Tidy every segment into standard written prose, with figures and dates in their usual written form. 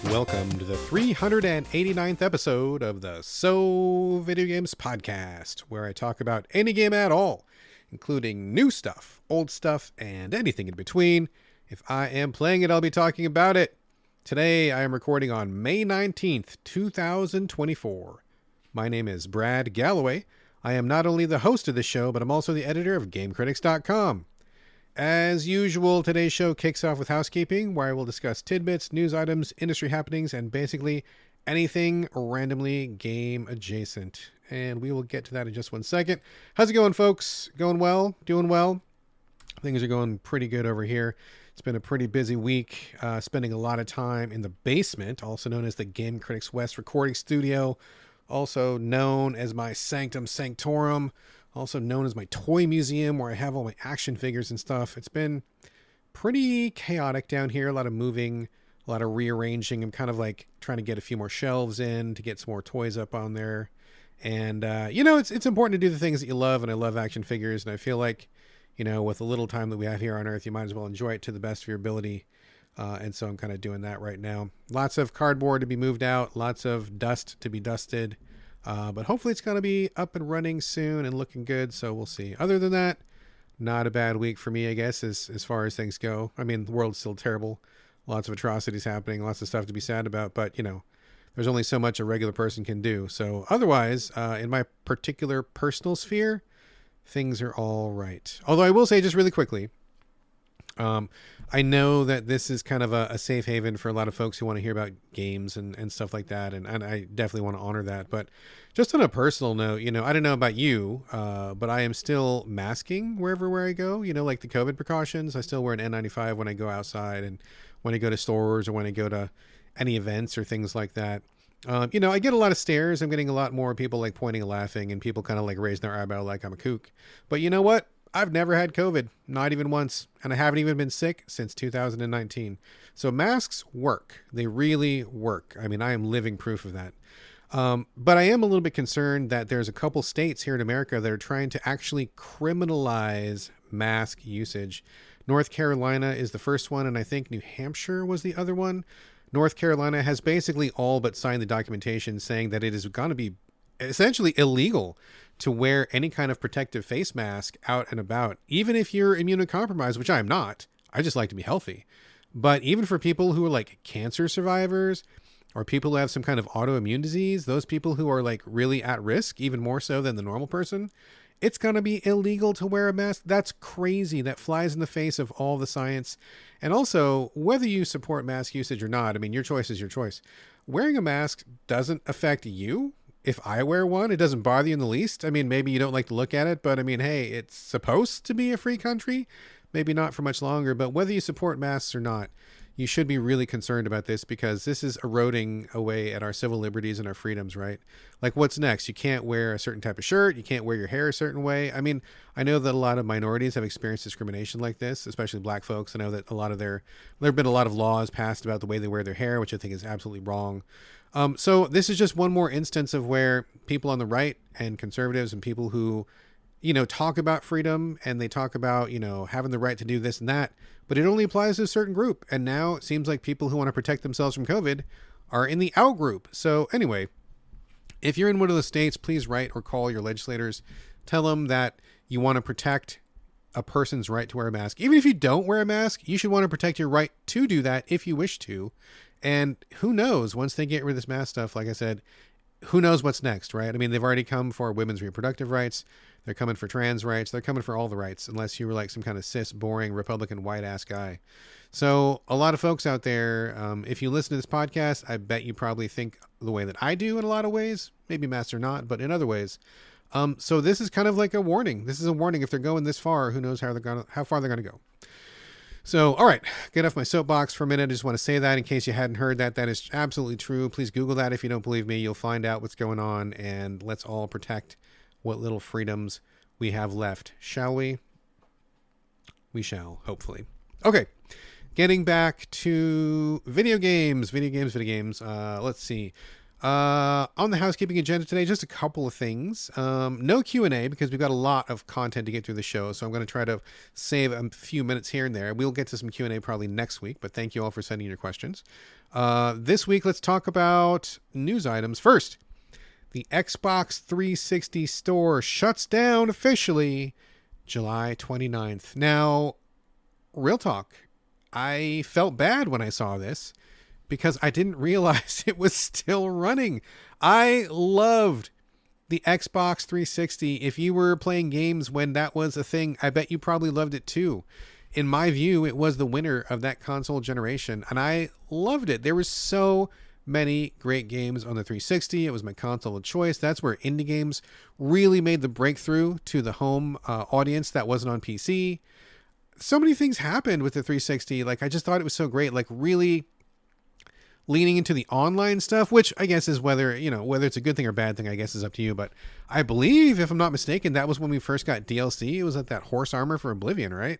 Welcome to the 389th episode of the Videogames podcast, where I talk about any game at all, including new stuff, old stuff, and anything in between. If I am playing it, I'll be talking about it. Today, I am recording on May 19th, 2024. My name is Brad Galloway. I am not only the host of the show, but I'm also the editor of GameCritics.com. As usual, today's show kicks off with housekeeping, where I will discuss tidbits, news items, industry happenings, and basically anything randomly game adjacent. And we will get to that in just one second. How's it going, folks? Going well? Doing well? Things are going pretty good over here. It's been a pretty busy week, spending a lot of time in the basement, also known as the Game Critics West recording studio, also known as my Sanctum Sanctorum, also known as my toy museum, where I have all my action figures and stuff. It's been pretty chaotic down here. A lot of moving, a lot of rearranging. I'm kind of like trying to get a few more shelves in to get some more toys up on there. And, it's important to do the things that you love, and I love action figures. And I feel like, with the little time that we have here on Earth, you might as well enjoy it to the best of your ability. And so I'm kind of doing that right now. Lots of cardboard to be moved out, lots of dust to be dusted. But hopefully it's going to be up and running soon and looking good, so we'll see. Other than that, not a bad week for me, I guess, as far as things go. I mean, the world's still terrible. Lots of atrocities happening, lots of stuff to be sad about, but, there's only so much a regular person can do. So otherwise, in my particular personal sphere, things are all right. Although I will say, just really quickly, I know that this is kind of a safe haven for a lot of folks who want to hear about games and stuff like that. And I definitely want to honor that. But just on a personal note, I don't know about you, but I am still masking where I go, like the COVID precautions. I still wear an N95 when I go outside and when I go to stores or when I go to any events or things like that. I get a lot of stares. I'm getting a lot more people like pointing and laughing and people kind of like raising their eyebrow like I'm a kook. But you know what? I've never had COVID, not even once, and I haven't even been sick since 2019. So masks work. They really work. I mean, I am living proof of that. But I am a little bit concerned that there's a couple states here in America that are trying to actually criminalize mask usage. North Carolina is the first one, and I think New Hampshire was the other one. North Carolina has basically all but signed the documentation saying that it is going to be essentially illegal to wear any kind of protective face mask out and about, even if you're immunocompromised, which I'm not. I just like to be healthy. But even for people who are like cancer survivors or people who have some kind of autoimmune disease, those people who are like really at risk, even more so than the normal person, it's going to be illegal to wear a mask. That's crazy. That flies in the face of all the science. And also, whether you support mask usage or not, I mean, your choice is your choice. Wearing a mask doesn't affect you. If I wear one, it doesn't bother you in the least. I mean, maybe you don't like to look at it, but I mean, hey, it's supposed to be a free country. Maybe not for much longer, but whether you support masks or not, you should be really concerned about this because this is eroding away at our civil liberties and our freedoms, right? Like, what's next? You can't wear a certain type of shirt. You can't wear your hair a certain way. I mean, I know that a lot of minorities have experienced discrimination like this, especially black folks. I know that there have been a lot of laws passed about the way they wear their hair, which I think is absolutely wrong. So this is just one more instance of where people on the right and conservatives and people who, talk about freedom and they talk about, having the right to do this and that, but it only applies to a certain group. And now it seems like people who want to protect themselves from COVID are in the out group. So anyway, if you're in one of the states, please write or call your legislators. Tell them that you want to protect a person's right to wear a mask. Even if you don't wear a mask, you should want to protect your right to do that if you wish to. And who knows, once they get rid of this mask stuff, like I said, who knows what's next, right? I mean, they've already come for women's reproductive rights. They're coming for trans rights. They're coming for all the rights, unless you were like some kind of cis, boring, Republican, white-ass guy. So a lot of folks out there, if you listen to this podcast, I bet you probably think the way that I do in a lot of ways. Maybe masks or not, but in other ways. So this is kind of like a warning. This is a warning. If they're going this far, who knows how far they're going to go. So, all right, get off my soapbox for a minute. I just want to say that in case you hadn't heard that. That is absolutely true. Please Google that if you don't believe me. You'll find out what's going on, and let's all protect what little freedoms we have left. Shall we? We shall, hopefully. Okay, getting back to video games. Let's see. On the housekeeping agenda today, just a couple of things. No Q&A because we've got a lot of content to get through the show, so I'm going to try to save a few minutes here and there. We'll get to some Q&A probably next week, but thank you all for sending your questions. This week, let's talk about news items. First, the Xbox 360 store shuts down officially July 29th. Now, real talk, I felt bad when I saw this because I didn't realize it was still running. I loved the Xbox 360. If you were playing games when that was a thing, I bet you probably loved it too. In my view, it was the winner of that console generation, and I loved it. There were so many great games on the 360. It was my console of choice. That's where indie games really made the breakthrough to the home audience that wasn't on PC. So many things happened with the 360. Like, I just thought it was so great. Like, really leaning into the online stuff, which I guess is whether it's a good thing or bad thing, I guess is up to you. But I believe, if I'm not mistaken, that was when we first got DLC. It was at that horse armor for Oblivion, right?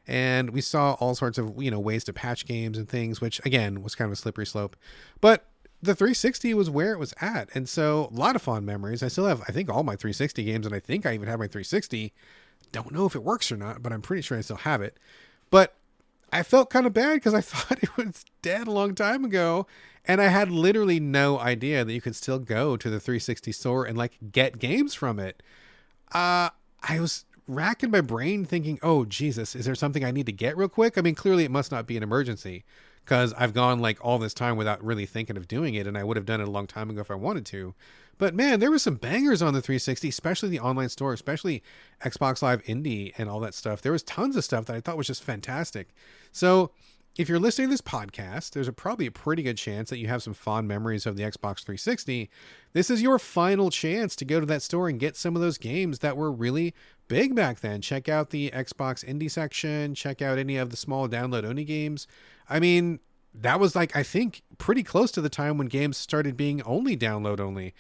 And we saw all sorts of, ways to patch games and things, which again was kind of a slippery slope. But the 360 was where it was at. And so a lot of fond memories. I still have, I think, all my 360 games, and I think I even have my 360. Don't know if it works or not, but I'm pretty sure I still have it. But I felt kind of bad because I thought it was dead a long time ago, and I had literally no idea that you could still go to the 360 store and get games from it. I was racking my brain thinking, oh Jesus, is there something I need to get real quick? I mean, clearly it must not be an emergency because I've gone all this time without really thinking of doing it, and I would have done it a long time ago if I wanted to. But man, there were some bangers on the 360, especially the online store, especially Xbox Live Indie and all that stuff. There was tons of stuff that I thought was just fantastic. So if you're listening to this podcast, there's probably a pretty good chance that you have some fond memories of the Xbox 360. This is your final chance to go to that store and get some of those games that were really big back then. Check out the Xbox Indie section. Check out any of the small download-only games. I mean, that was I think pretty close to the time when games started being only download-only.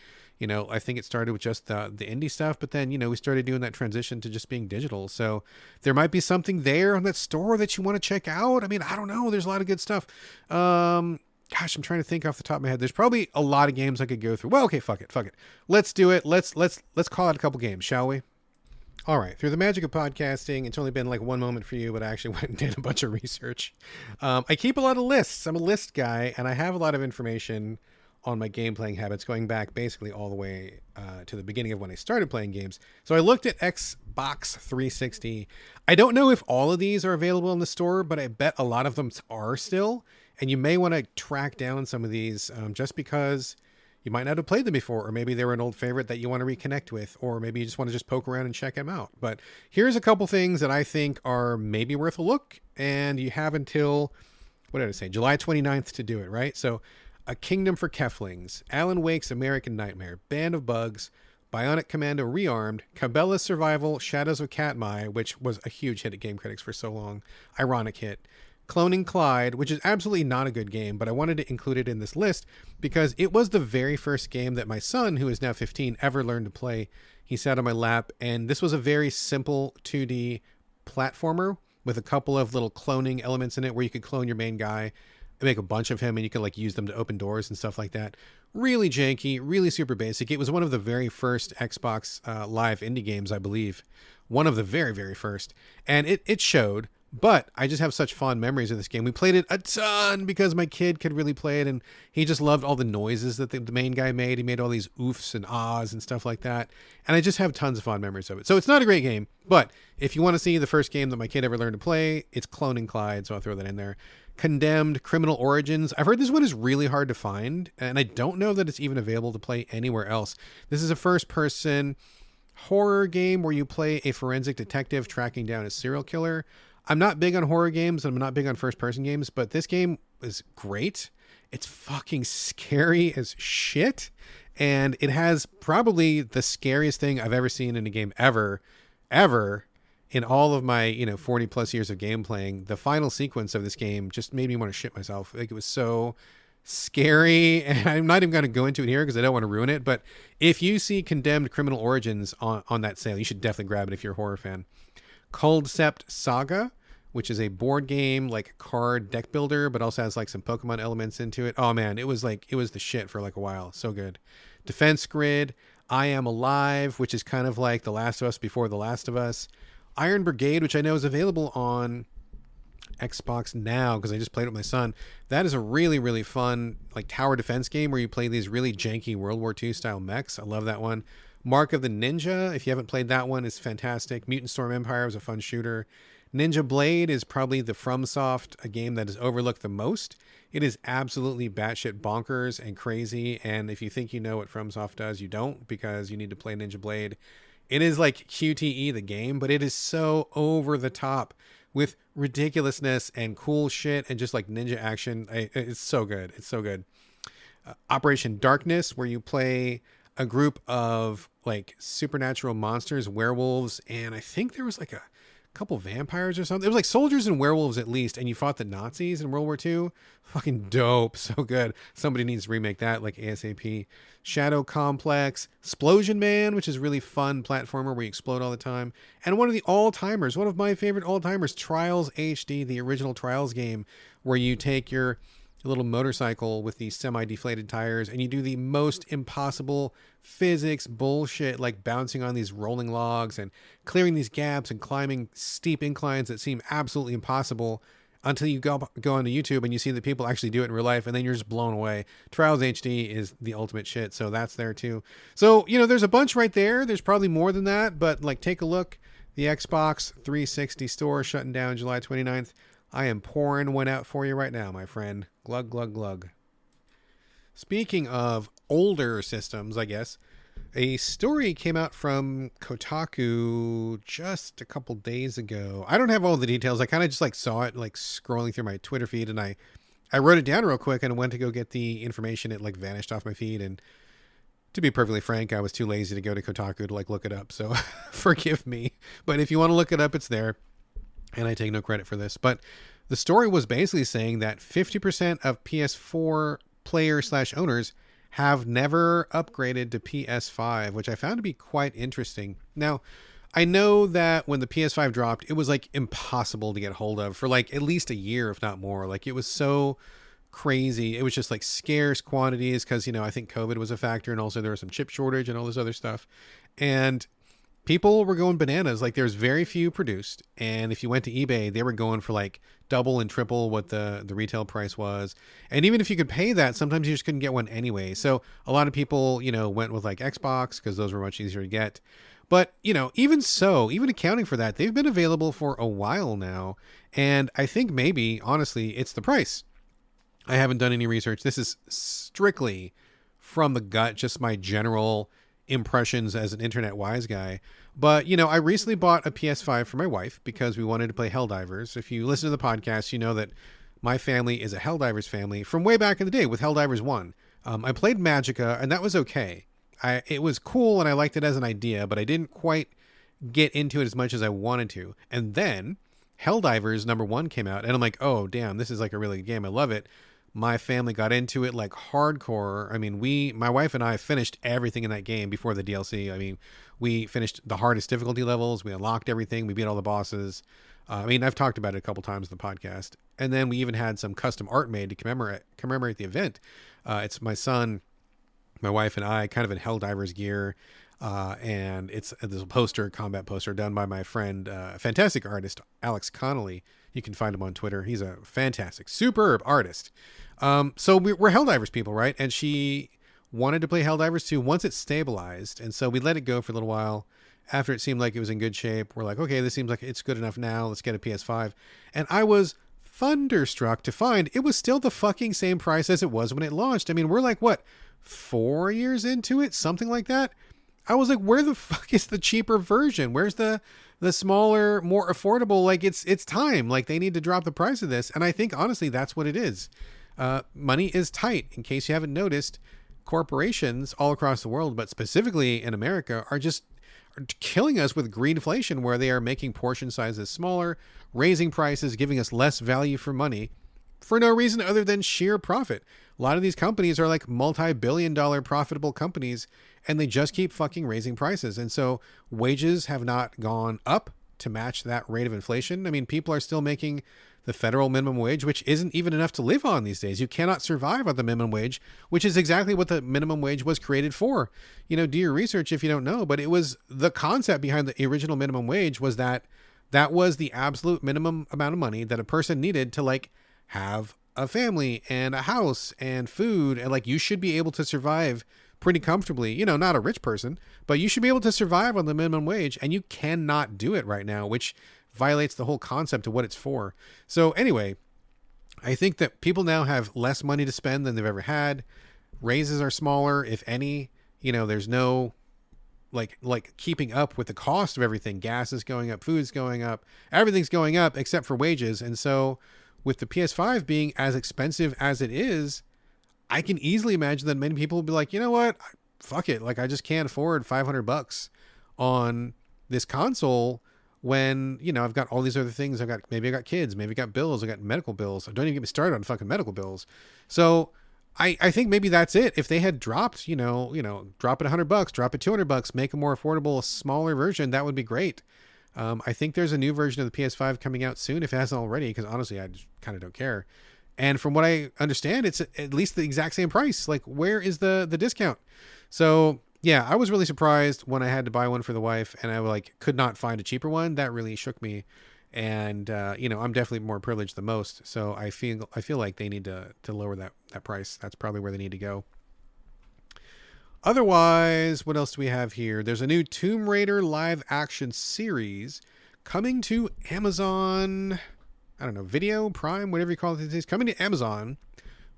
I think it started with just the indie stuff, but then, we started doing that transition to just being digital. So there might be something there on that store that you want to check out. I mean, I don't know. There's a lot of good stuff. Gosh, I'm trying to think off the top of my head. There's probably a lot of games I could go through. Well, okay, fuck it. Let's do it. Let's call out a couple games, shall we? All right. Through the magic of podcasting, it's only been one moment for you, but I actually went and did a bunch of research. I keep a lot of lists. I'm a list guy, and I have a lot of information on my game playing habits going back basically all the way to the beginning of when I started playing games. So I looked at Xbox 360. I don't know if all of these are available in the store, but I bet a lot of them are still. And you may want to track down some of these just because you might not have played them before, or maybe they were an old favorite that you want to reconnect with, or maybe you just want to poke around and check them out. But here's a couple things that I think are maybe worth a look, and you have until, what did I say, July 29th to do it, right? So A Kingdom for Keflings, Alan Wake's American Nightmare, Band of Bugs, Bionic Commando Rearmed, Cabela's Survival, Shadows of Katmai, which was a huge hit at Game Critics for so long, ironic hit, Cloning Clyde, which is absolutely not a good game, but I wanted to include it in this list because it was the very first game that my son, who is now 15, ever learned to play. He sat on my lap, and this was a very simple 2D platformer with a couple of little cloning elements in it where you could clone your main guy, make a bunch of him, and you could use them to open doors and stuff like that. Really janky, really super basic. It was one of the very first Xbox Live indie games, I believe. One of the very, very first. And it showed, but I just have such fond memories of this game. We played it a ton because my kid could really play it, and he just loved all the noises that the main guy made. He made all these oofs and ahs and stuff like that. And I just have tons of fond memories of it. So it's not a great game, but if you want to see the first game that my kid ever learned to play, it's Cloning Clyde, so I'll throw that in there. Condemned Criminal Origins. I've heard this one is really hard to find, and I don't know that it's even available to play anywhere else. This is a first-person horror game where you play a forensic detective tracking down a serial killer. I'm not big on horror games, and I'm not big on first-person games, but this game is great. It's fucking scary as shit, and it has probably the scariest thing I've ever seen in a game ever. In all of my 40 plus years of game playing. The final sequence of this game just made me want to shit myself. It was so scary, and I'm not even going to go into it here because I don't want to ruin it, but if you see Condemned Criminal Origins on that sale, you should definitely grab it if you're a horror fan. Cold Sept Saga, which is a board game, like card deck builder, but also has like some Pokemon elements into it. Oh man, it was the shit for like a while. So good. Defense Grid, I Am Alive, which is kind of like The Last of Us before The Last of Us. Iron Brigade, which I know is available on Xbox now because I just played it with my son. That is a really, really fun like tower defense game where you play these really janky World War II style mechs. I love that one. Mark of the Ninja, if you haven't played that one, is fantastic. Mutant Storm Empire was a fun shooter. Ninja Blade is probably the FromSoft, a game that is overlooked the most. It is absolutely batshit bonkers and crazy, and if you think you know what FromSoft does, you don't, because you need to play Ninja Blade. It is like QTE the game, but it is so over the top with ridiculousness and cool shit and just like ninja action. It's so good. It's so good. Operation Darkness, where you play a group of like supernatural monsters, werewolves, and I think there was like a couple vampires or something. It was like soldiers and werewolves at least, and you fought the Nazis in World War II. Fucking dope. So good. Somebody needs to remake that like ASAP. Shadow Complex, Explosion Man, which is really fun platformer where you explode all the time. And one of the all-timers, one of my favorite all-timers, Trials HD, the original Trials game, where you take your little motorcycle with these semi-deflated tires and you do the most impossible physics bullshit, like bouncing on these rolling logs and clearing these gaps and climbing steep inclines that seem absolutely impossible until you go onto YouTube and you see that people actually do it in real life, and then you're just blown away. Trials HD is the ultimate shit, so that's there too. So, you know, there's a bunch right there. There's probably more than that, but like take a look. The Xbox 360 store shutting down July 29th. I am pouring one out for you right now, my friend. Glug, glug, glug. Speaking of older systems, I guess, a story came out from Kotaku just a couple days ago. I don't have all the details. I kind of just like saw it like scrolling through my Twitter feed, and I wrote it down real quick and went to go get the information. It like vanished off my feed, and to be perfectly frank, I was too lazy to go to Kotaku to like look it up. So forgive me. But if you want to look it up, it's there. And I take no credit for this. But the story was basically saying that 50% of PS4 players/owners have never upgraded to PS5, which I found to be quite interesting. Now, I know that when the PS5 dropped, it was like impossible to get hold of for like at least a year, if not more. Like it was so crazy. It was just like scarce quantities because, you know, I think COVID was a factor, and also there was some chip shortage and all this other stuff. And people were going bananas. Like there's very few produced, and if you went to eBay, they were going for like double and triple what the retail price was. And even if you could pay that, sometimes you just couldn't get one anyway. So a lot of people, you know, went with like Xbox because those were much easier to get. But, you know, even so, even accounting for that, they've been available for a while now. And I think maybe, honestly, it's the price. I haven't done any research. This is strictly from the gut, just my general impressions as an internet wise guy. But, you know, I recently bought a PS5 for my wife because we wanted to play Helldivers. If you listen to the podcast, you know that my family is a Helldivers family from way back in the day with Helldivers 1. I played Magicka, and that was okay. It was cool, and I liked it as an idea, but I didn't quite get into it as much as I wanted to. And then Helldivers #1 came out, and I'm like, oh, damn, this is like a really good game. I love it. My family got into it like hardcore. I mean, my wife and I finished everything in that game before the DLC. I mean, we finished the hardest difficulty levels. We unlocked everything. We beat all the bosses. I mean, I've talked about it a couple times in the podcast. And then we even had some custom art made to commemorate the event. It's my son, my wife, and I kind of in Helldivers gear. And it's this combat poster done by my friend, fantastic artist, Alex Connolly. You can find him on Twitter. He's a fantastic, superb artist. So we're Helldivers people, right? And she wanted to play Helldivers 2 once it stabilized. And so we let it go for a little while. After it seemed like it was in good shape, we're like, okay, this seems like it's good enough now. Let's get a PS5. And I was thunderstruck to find it was still the fucking same price as it was when it launched. I mean, we're like, what, 4 years into it? Something like that? I was like, where the fuck is the cheaper version? Where's the smaller, more affordable? Like it's time. Like they need to drop the price of this. And I think honestly, that's what it is. Money is tight. In case you haven't noticed, corporations all across the world, but specifically in America, are killing us with greedflation, where they are making portion sizes smaller, raising prices, giving us less value for money for no reason other than sheer profit. A lot of these companies are like multi-billion-dollar profitable companies, and they just keep fucking raising prices. And so wages have not gone up. to match that rate of inflation. I mean, people are still making the federal minimum wage, which isn't even enough to live on these days. You cannot survive on the minimum wage, which is exactly what the minimum wage was created for. You know, do your research if you don't know, but it was the concept behind the original minimum wage was that that was the absolute minimum amount of money that a person needed to like have a family and a house and food. And like, you should be able to survive pretty comfortably, you know, not a rich person, but you should be able to survive on the minimum wage, and you cannot do it right now, which violates the whole concept of what it's for. So anyway, I think that people now have less money to spend than they've ever had. Raises are smaller, if any. You know, there's no like keeping up with the cost of everything. Gas is going up, food's going up, everything's going up except for wages. And so with the PS5 being as expensive as it is, I can easily imagine that many people will be like, you know what, fuck it. Like, I just can't afford $500 on this console when, you know, I've got all these other things. Maybe I got kids, maybe I got bills, I got medical bills. Don't even get me started on fucking medical bills. So I think maybe that's it. If they had dropped, you know, drop it $100, drop it $200, make a more affordable, smaller version, that would be great. I think there's a new version of the PS5 coming out soon, if it hasn't already, because honestly, I just kind of don't care. And from what I understand, it's at least the exact same price. Like, where is the discount? So yeah, I was really surprised when I had to buy one for the wife, and I like could not find a cheaper one. That really shook me. And you know, I'm definitely more privileged than most, so I feel like they need to lower that price. That's probably where they need to go. Otherwise, what else do we have here? There's a new Tomb Raider live action series coming to Amazon. I don't know, Video, Prime, whatever you call it. It's coming to Amazon.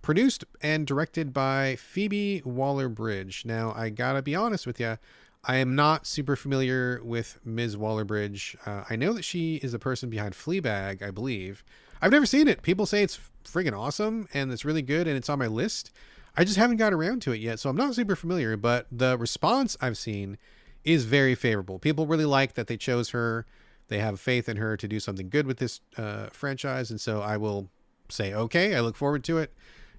Produced and directed by Phoebe Waller-Bridge. Now, I gotta be honest with you. I am not super familiar with Ms. Waller-Bridge. I know that she is the person behind Fleabag, I believe. I've never seen it. People say it's friggin' awesome and it's really good and it's on my list. I just haven't got around to it yet, so I'm not super familiar, but the response I've seen is very favorable. People really like that they chose her. They have faith in her to do something good with this franchise, and so I will say, okay, I look forward to it.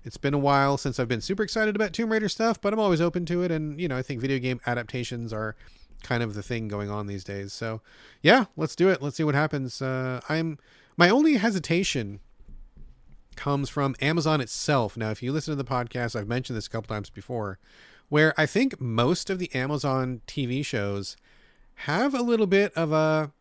It's been a while since I've been super excited about Tomb Raider stuff, but I'm always open to it. And, you know, I think video game adaptations are kind of the thing going on these days. So yeah, let's do it. Let's see what happens. My only hesitation comes from Amazon itself. Now, if you listen to the podcast, I've mentioned this a couple times before, where I think most of the Amazon TV shows have a little bit of a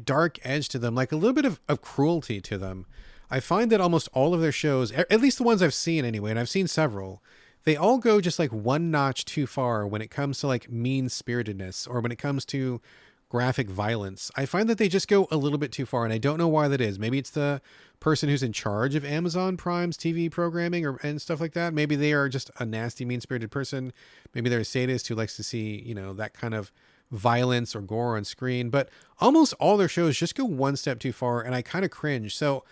dark edge to them, like a little bit of cruelty to them. I find that almost all of their shows, at least the ones I've seen anyway, and I've seen several, they all go just like one notch too far when it comes to like mean-spiritedness or when it comes to graphic violence. I find that they just go a little bit too far, and I don't know why that is. Maybe it's the person who's in charge of Amazon Prime's TV programming and stuff like that. Maybe they are just a nasty, mean-spirited person. Maybe they're a sadist who likes to see, you know, that kind of violence or gore on screen. But almost all their shows just go one step too far, and I kind of cringe. So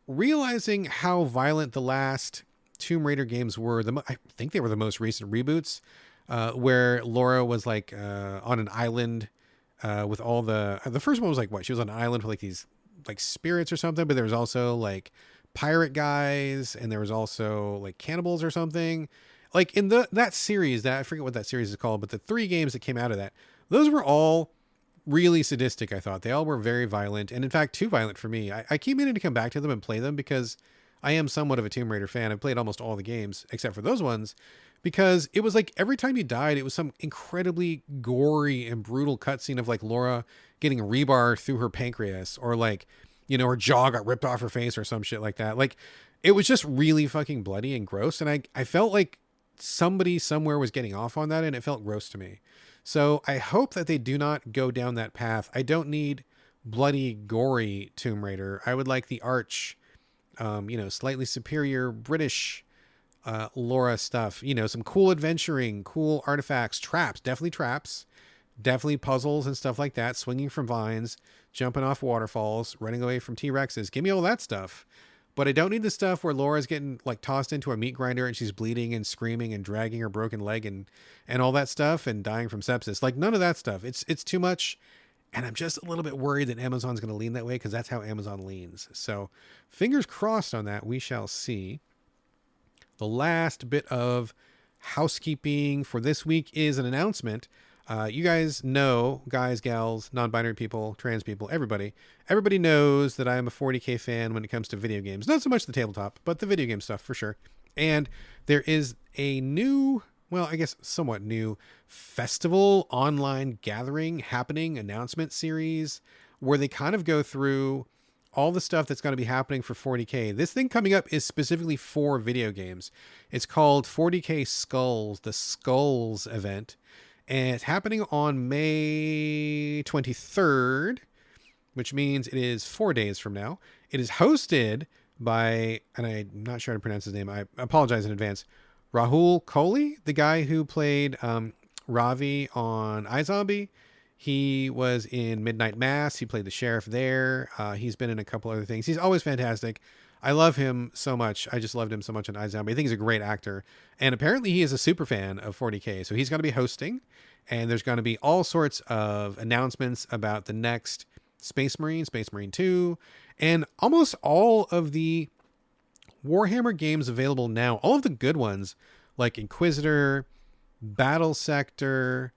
realizing how violent the last Tomb Raider games were, I think they were the most recent reboots, where Laura was like on an island with all the first one was like, what, she was on an island with like these like spirits or something, but there was also like pirate guys, and there was also like cannibals or something. Like in that series, that I forget what that series is called, but the 3 games that came out of that, those were all really sadistic. I thought they all were very violent, and in fact too violent for me. I keep meaning to come back to them and play them because I am somewhat of a Tomb Raider fan. I've played almost all the games except for those ones, because it was like every time you died, it was some incredibly gory and brutal cutscene of like Laura getting rebar through her pancreas, or like, you know, her jaw got ripped off her face or some shit like that. Like, it was just really fucking bloody and gross, and I felt like somebody somewhere was getting off on that, and it felt gross to me. So I hope that they do not go down that path. I don't need bloody, gory Tomb Raider. I would like the arch, you know, slightly superior British Laura stuff. You know, some cool adventuring, cool artifacts, definitely puzzles and stuff like that, swinging from vines, jumping off waterfalls, running away from T-Rexes. Give me all that stuff. But I don't need the stuff where Laura's getting like tossed into a meat grinder and she's bleeding and screaming and dragging her broken leg and all that stuff and dying from sepsis. Like, none of that stuff. It's too much. And I'm just a little bit worried that Amazon's going to lean that way, because that's how Amazon leans. So fingers crossed on that. We shall see. The last bit of housekeeping for this week is an announcement. You guys know, guys, gals, non-binary people, trans people, everybody knows that I'm a 40K fan when it comes to video games. Not so much the tabletop, but the video game stuff for sure. And there is a new, well, I guess somewhat new festival online gathering happening, announcement series, where they kind of go through all the stuff that's going to be happening for 40K. This thing coming up is specifically for video games. It's called 40K Skulls, the Skulls event. And it's happening on May 23rd, which means it is 4 days from now. It is hosted by, and I'm not sure how to pronounce his name. I apologize in advance. Rahul Kohli, the guy who played Ravi on iZombie. He was in Midnight Mass. He played the sheriff there. He's been in a couple other things. He's always fantastic. I love him so much. I just loved him so much on iZombie. I think he's a great actor. And apparently he is a super fan of 40K. So he's going to be hosting. And there's going to be all sorts of announcements about the next Space Marine 2, and almost all of the Warhammer games available now. All of the good ones, like Inquisitor, Battle Sector,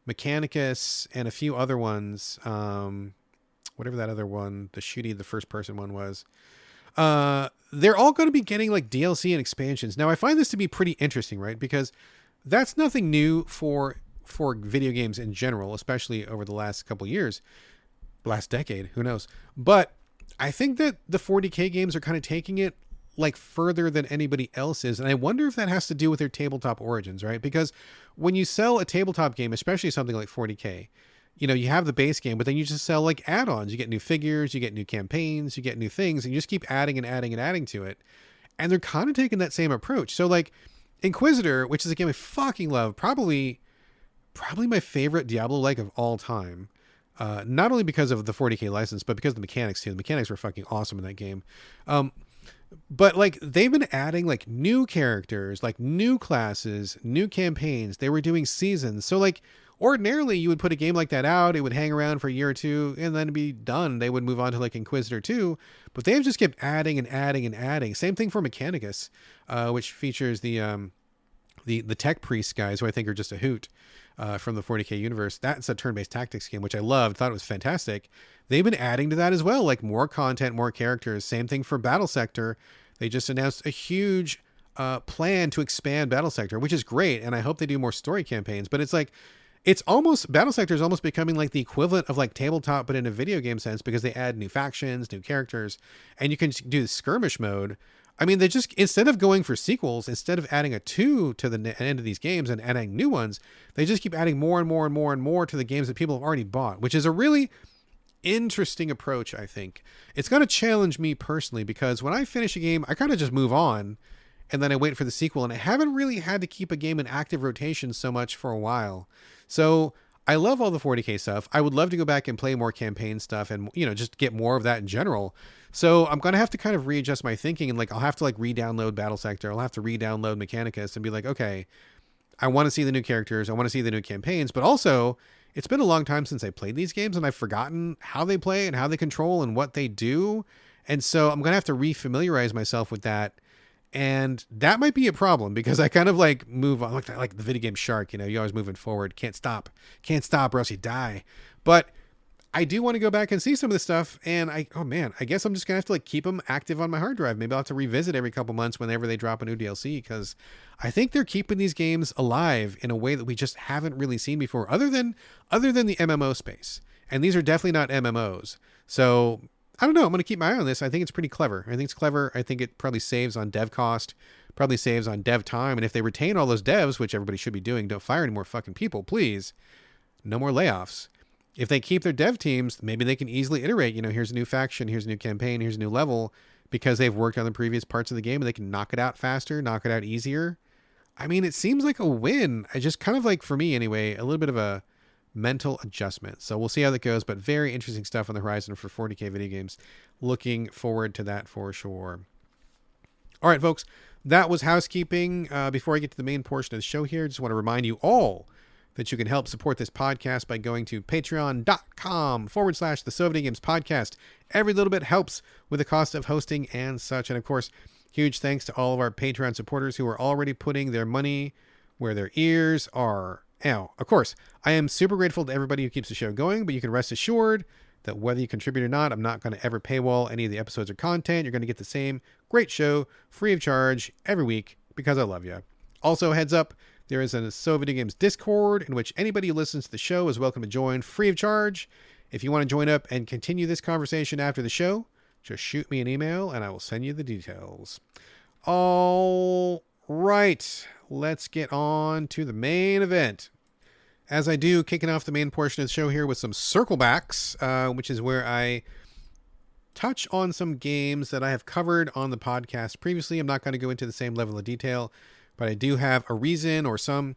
Mechanicus, and a few other ones. Whatever that other one, the first person one was. They're all going to be getting like DLC and expansions. Now I find this to be pretty interesting, right? Because that's nothing new for video games in general, especially over the last couple years, last decade, who knows? But I think that the 40K games are kind of taking it like further than anybody else is. And I wonder if that has to do with their tabletop origins, right? Because when you sell a tabletop game, especially something like 40K, you know, you have the base game, but then you just sell like add-ons. You get new figures, you get new campaigns, you get new things, and you just keep adding and adding and adding to it. And they're kind of taking that same approach. So like Inquisitor, which is a game I fucking love, probably my favorite Diablo-like of all time. Not only because of the 40K license, but because of the mechanics too. The mechanics were fucking awesome in that game. But like they've been adding like new characters, like new classes, new campaigns. They were doing seasons. So like ordinarily you would put a game like that out, it would hang around for a year or two and then be done. They would move on to like Inquisitor 2, but they've just kept adding and adding and adding. Same thing for Mechanicus, which features the tech priest guys, who I think are just a hoot. From the 40K universe. That's a turn-based tactics game, which I loved, thought it was fantastic. They've been adding to that as well, like more content, more characters. Same thing for Battle Sector. They just announced a huge plan to expand Battle Sector, which is great, and I hope they do more story campaigns. But it's like, Battle Sector is almost becoming like the equivalent of like tabletop, but in a video game sense, because they add new factions, new characters, and you can do the skirmish mode. I mean, they just, instead of going for sequels, instead of adding a 2 to the end of these games and adding new ones, they just keep adding more and more and more and more to the games that people have already bought, which is a really interesting approach, I think. It's going to challenge me personally, because when I finish a game, I kind of just move on and then I wait for the sequel, and I haven't really had to keep a game in active rotation so much for a while. So I love all the 40K stuff. I would love to go back and play more campaign stuff and, you know, just get more of that in general. So I'm going to have to kind of readjust my thinking, and like, I'll have to like re-download Battle Sector. I'll have to re-download Mechanicus and be like, okay, I want to see the new characters. I want to see the new campaigns, but also it's been a long time since I played these games and I've forgotten how they play and how they control and what they do. And so I'm going to have to re-familiarize myself with that. And that might be a problem, because I kind of like move on like the video game shark, you know, you're always moving forward. Can't stop or else you die. But I do want to go back and see some of this stuff. And I guess I'm just going to have to like keep them active on my hard drive. Maybe I'll have to revisit every couple months whenever they drop a new DLC, because I think they're keeping these games alive in a way that we just haven't really seen before, other than the MMO space. And these are definitely not MMOs. So I don't know. I'm going to keep my eye on this. I think it's pretty clever. I think it's clever. I think it probably saves on dev cost, probably saves on dev time. And if they retain all those devs, which everybody should be doing, don't fire any more fucking people, please. No more layoffs. If they keep their dev teams, maybe they can easily iterate, you know, here's a new faction, here's a new campaign, here's a new level, because they've worked on the previous parts of the game and they can knock it out faster, knock it out easier. I mean, it seems like a win. I just kind of like, for me anyway, a little bit of a mental adjustment. So we'll see how that goes, but very interesting stuff on the horizon for 40K video games. Looking forward to that for sure. All right, folks, that was housekeeping. Before I get to the main portion of the show here, just want to remind you all that you can help support this podcast by going to patreon.com/the So Video Games Podcast. Every little bit helps with the cost of hosting and such. And of course, huge thanks to all of our Patreon supporters who are already putting their money where their ears are. Now, of course, I am super grateful to everybody who keeps the show going, but you can rest assured that whether you contribute or not, I'm not going to ever paywall any of the episodes or content. You're going to get the same great show free of charge every week because I love you. Also, heads up, there is a So Video Games Discord in which anybody who listens to the show is welcome to join free of charge. If you want to join up and continue this conversation after the show, just shoot me an email and I will send you the details. All right, let's get on to the main event. As I do, kicking off the main portion of the show here with some circle backs, which is where I touch on some games that I have covered on the podcast previously. I'm not going to go into the same level of detail, but I do have a reason or some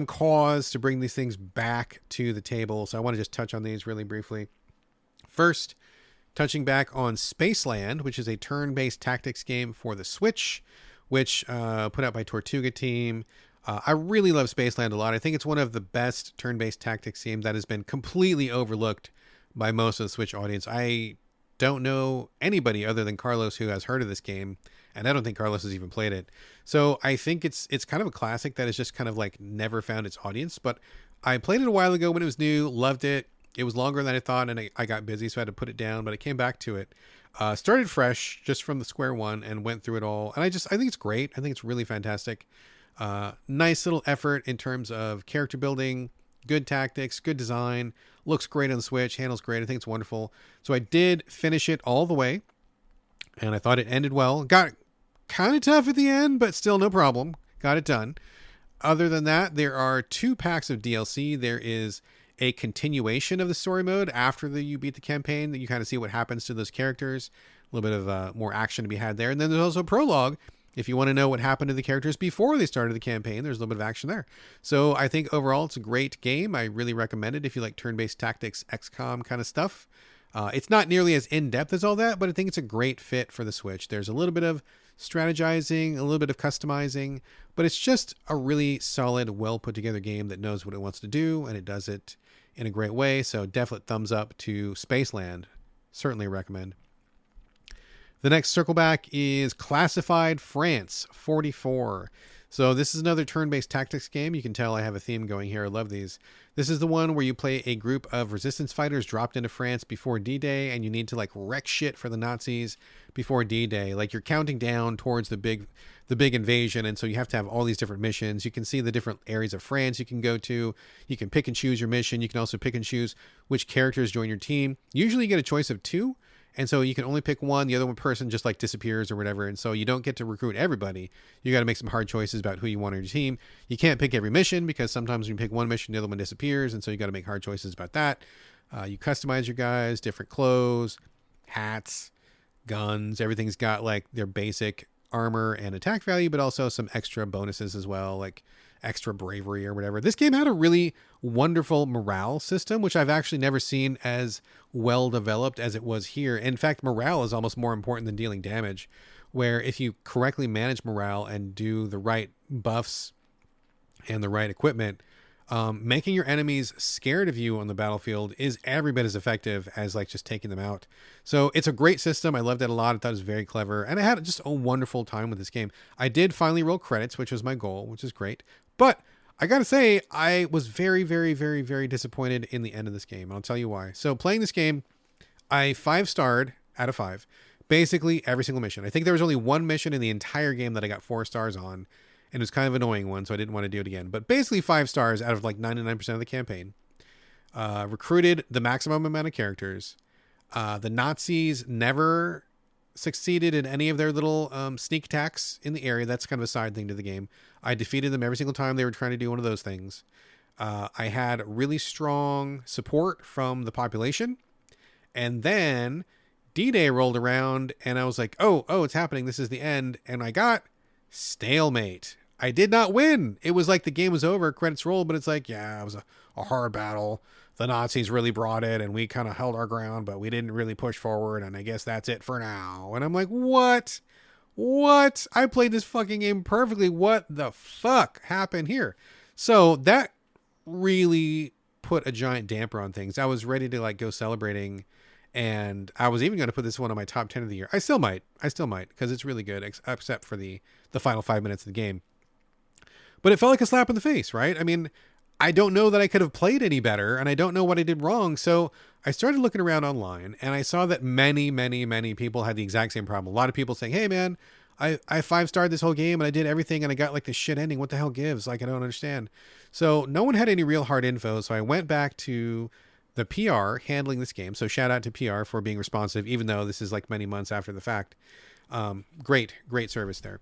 cause to bring these things back to the table. So I want to just touch on these really briefly. First, touching back on Spaceland, which is a turn-based tactics game for the Switch, which put out by Tortuga Team. I really love Spaceland a lot. I think it's one of the best turn-based tactics games that has been completely overlooked by most of the Switch audience. I don't know anybody other than Carlos who has heard of this game, and I don't think Carlos has even played it. So I think it's kind of a classic that has just kind of like never found its audience. But I played it a while ago when it was new, loved it. It was longer than I thought, and I got busy, so I had to put it down, but I came back to it. Started fresh, just from the square one, and went through it all. And I think it's great. I think it's really fantastic. Nice little effort in terms of character building, good tactics, good design, looks great on the Switch, handles great. I think it's wonderful. So I did finish it all the way, and I thought it ended well. Got kind of tough at the end, but still no problem. Got it done. Other than that, there are 2 packs of DLC. There is a continuation of the story mode after you beat the campaign, that you kind of see what happens to those characters. A little bit of more action to be had there. And then there's also a prologue. If you want to know what happened to the characters before they started the campaign, there's a little bit of action there. So I think overall it's a great game. I really recommend it if you like turn-based tactics, XCOM kind of stuff. It's not nearly as in-depth as all that, but I think it's a great fit for the Switch. There's a little bit of strategizing, a little bit of customizing, but it's just a really solid, well put together game that knows what it wants to do, and it does it in a great way. So definite thumbs up to Spaceland. Certainly recommend. The next circle back is Classified France 44. So this is another turn-based tactics game. You can tell I have a theme going here. I love these. This is the one where you play a group of resistance fighters dropped into France before D-Day, and you need to like wreck shit for the Nazis before D-Day. Like you're counting down towards the big invasion, and so you have to have all these different missions. You can see the different areas of France you can go to. You can pick and choose your mission. You can also pick and choose which characters join your team. Usually you get a choice of 2. And so you can only pick one. The other one person just like disappears or whatever. And so you don't get to recruit everybody. You got to make some hard choices about who you want on your team. You can't pick every mission because sometimes when you pick one mission, the other one disappears. And so you got to make hard choices about that. You customize your guys, different clothes, hats, guns. Everything's got like their basic armor and attack value, but also some extra bonuses as well, like extra bravery or whatever. This game had a really wonderful morale system, which I've actually never seen as well developed as it was here. In fact, morale is almost more important than dealing damage, where if you correctly manage morale and do the right buffs and the right equipment, making your enemies scared of you on the battlefield is every bit as effective as like just taking them out. So it's a great system. I loved it a lot. I thought it was very clever, and I had just a wonderful time with this game. I did finally roll credits, which was my goal, which is great. But I gotta say, I was very, very, very, very disappointed in the end of this game. I'll tell you why. So playing this game, I 5-starred out of 5, basically every single mission. I think there was only one mission in the entire game that I got 4 stars on, and it was kind of an annoying one, so I didn't want to do it again. But basically 5 stars out of like 99% of the campaign. Recruited the maximum amount of characters. The Nazis never succeeded in any of their little sneak attacks in the area. That's kind of a side thing to the game. I defeated them every single time they were trying to do one of those things. I had really strong support from the population. And then D-Day rolled around and I was like, oh, it's happening. This is the end. And I got stalemate. I did not win. It was like the game was over, credits rolled, but it's like, yeah, it was a hard battle. The Nazis really brought it and we kind of held our ground, but we didn't really push forward. And I guess that's it for now. And I'm like, what? I played this fucking game perfectly. What the fuck happened here? So that really put a giant damper on things. I was ready to like go celebrating, and I was even going to put this one on my top 10 of the year. I still might because it's really good, except for the final 5 minutes of the game. But it felt like a slap in the face, right? I mean, I don't know that I could have played any better, and I don't know what I did wrong. So I started looking around online, and I saw that many people had the exact same problem. A lot of people saying, hey man, I 5-starred this whole game and I did everything and I got like this shit ending. What the hell gives? Like, I don't understand. So no one had any real hard info. So I went back to the PR handling this game. So shout out to PR for being responsive, even though this is like many months after the fact. Great service there.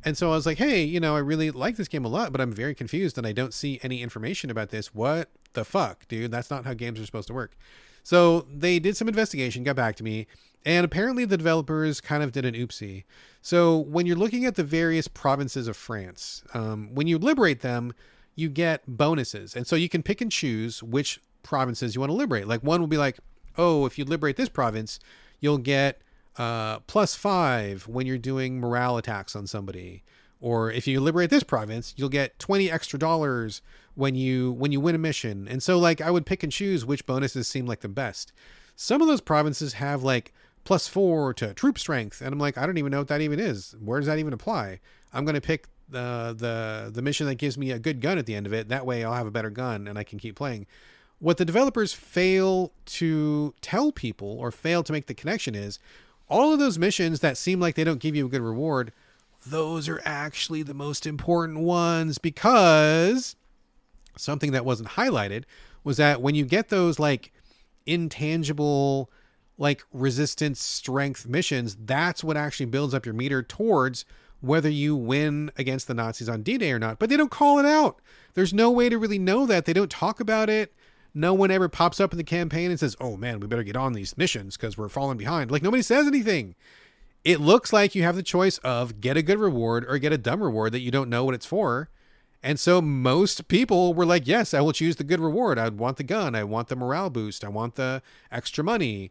And so I was like, hey, I really like this game a lot, but I'm very confused and I don't see any information about this. What the fuck, dude? That's not how games are supposed to work. So they did some investigation, got back to me, and apparently the developers kind of did an oopsie. So when you're looking at the various provinces of France, when you liberate them, you get bonuses. And so you can pick and choose which provinces you want to liberate. Like one will be like, oh, if you liberate this province, you'll get +5 when you're doing morale attacks on somebody. Or if you liberate this province, you'll get $20 extra when you win a mission. And so like I would pick and choose which bonuses seem like the best. Some of those provinces have like +4 to troop strength, and I'm like, I don't even know what that even is. Where does that even apply? I'm going to pick the mission that gives me a good gun at the end of it. That way I'll have a better gun and I can keep playing. What the developers fail to tell people or fail to make the connection is all of those missions that seem like they don't give you a good reward, those are actually the most important ones, because something that wasn't highlighted was that when you get those like intangible, like resistance strength missions, that's what actually builds up your meter towards whether you win against the Nazis on D-Day or not. But they don't call it out. There's no way to really know that. They don't talk about it. No one ever pops up in the campaign and says, oh man, we better get on these missions because we're falling behind. Like, nobody says anything. It looks like you have the choice of get a good reward or get a dumb reward that you don't know what it's for. And so most people were like, yes, I will choose the good reward. I want the gun. I want the morale boost. I want the extra money.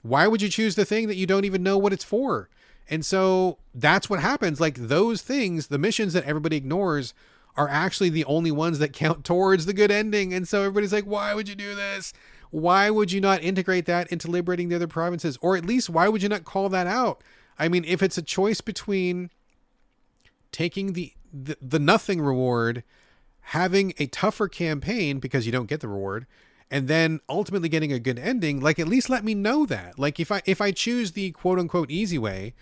Why would you choose the thing that you don't even know what it's for? And so that's what happens. Like, those things, the missions that everybody ignores, are actually the only ones that count towards the good ending. And so everybody's like, why would you do this? Why would you not integrate that into liberating the other provinces? Or at least why would you not call that out? I mean, if it's a choice between taking the nothing reward, having a tougher campaign because you don't get the reward, and then ultimately getting a good ending, like, at least let me know that. Like, if I choose the quote unquote easy way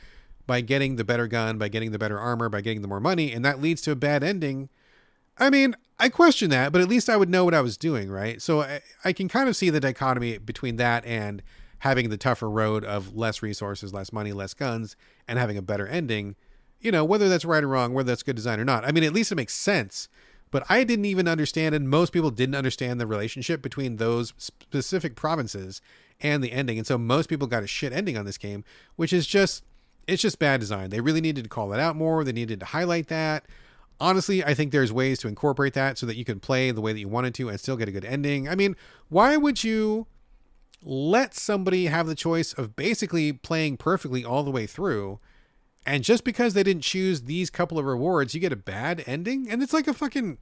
by getting the better gun, by getting the better armor, by getting the more money, and that leads to a bad ending, I mean, I question that, but at least I would know what I was doing, right? So I can kind of see the dichotomy between that and having the tougher road of less resources, less money, less guns, and having a better ending. Whether that's right or wrong, whether that's good design or not. I mean, at least it makes sense. But I didn't even understand, and most people didn't understand the relationship between those specific provinces and the ending. And so most people got a shit ending on this game, which is just, it's just bad design. They really needed to call it out more. They needed to highlight that. Honestly, I think there's ways to incorporate that so that you can play the way that you wanted to and still get a good ending. I mean, why would you let somebody have the choice of basically playing perfectly all the way through, and just because they didn't choose these couple of rewards, you get a bad ending? And it's like a fucking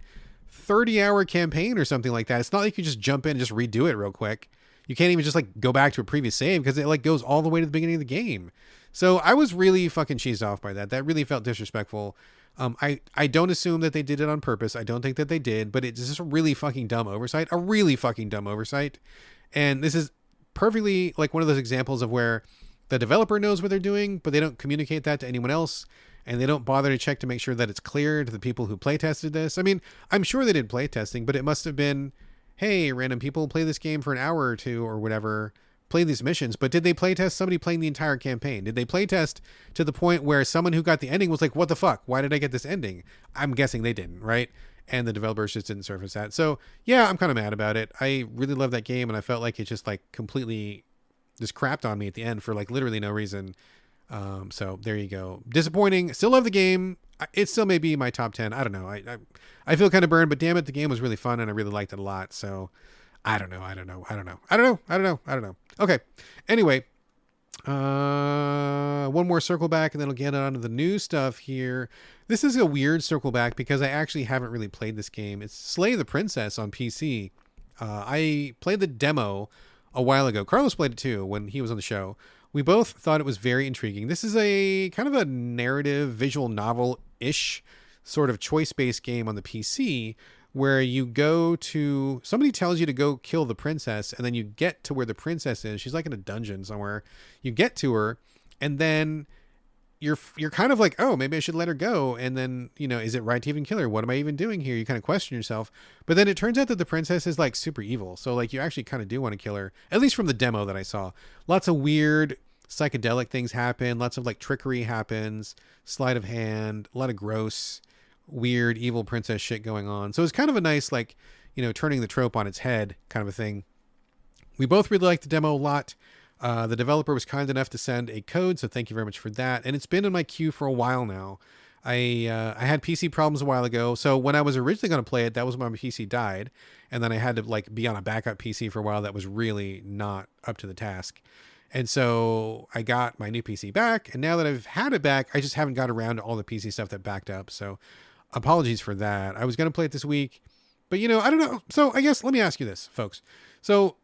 30-hour campaign or something like that. It's not like you just jump in and just redo it real quick. You can't even just like go back to a previous save because it like goes all the way to the beginning of the game. So I was really fucking cheesed off by that. That really felt disrespectful. I don't assume that they did it on purpose. I don't think that they did, but it's just a really fucking dumb oversight. A really fucking dumb oversight. And this is perfectly like one of those examples of where the developer knows what they're doing, but they don't communicate that to anyone else, and they don't bother to check to make sure that it's clear to the people who play tested this. I mean, I'm sure they did play testing, but it must have been, hey, random people play this game for an hour or two or whatever, play these missions, but did they play test somebody playing the entire campaign? Did they play test to the point where someone who got the ending was like, what the fuck? Why did I get this ending? I'm guessing they didn't, right? And the developers just didn't surface that. So yeah, I'm kind of mad about it. I really love that game, and I felt like it just like completely just crapped on me at the end for like literally no reason. So there you go. Disappointing. Still love the game. It still may be my top 10. I don't know. I feel kind of burned, but damn it, the game was really fun and I really liked it a lot. So I don't know. Okay. Anyway, one more circle back and then I'll get on to the new stuff here. This is a weird circle back because I actually haven't really played this game. It's Slay the Princess on PC. I played the demo a while ago. Carlos played it too when he was on the show. We both thought it was very intriguing. This is a kind of a narrative visual novel-ish sort of choice-based game on the PC where you go to, somebody tells you to go kill the princess, and then you get to where the princess is. She's like in a dungeon somewhere. You get to her, and then you're kind of like, oh, maybe I should let her go. And then, is it right to even kill her? What am I even doing here? You kind of question yourself. But then it turns out that the princess is like super evil. So like you actually kind of do want to kill her, at least from the demo that I saw. Lots of weird psychedelic things happen. Lots of like trickery happens, sleight of hand, a lot of gross, weird, evil princess shit going on. So it's kind of a nice, like, turning the trope on its head kind of a thing. We both really liked the demo a lot. The developer was kind enough to send a code, so thank you very much for that. And it's been in my queue for a while now. I had PC problems a while ago, so when I was originally going to play it, that was when my PC died, and then I had to like be on a backup PC for a while that was really not up to the task. And so I got my new PC back, and now that I've had it back, I just haven't got around to all the PC stuff that backed up. So apologies for that. I was going to play it this week, but I don't know. So I guess let me ask you this, folks. So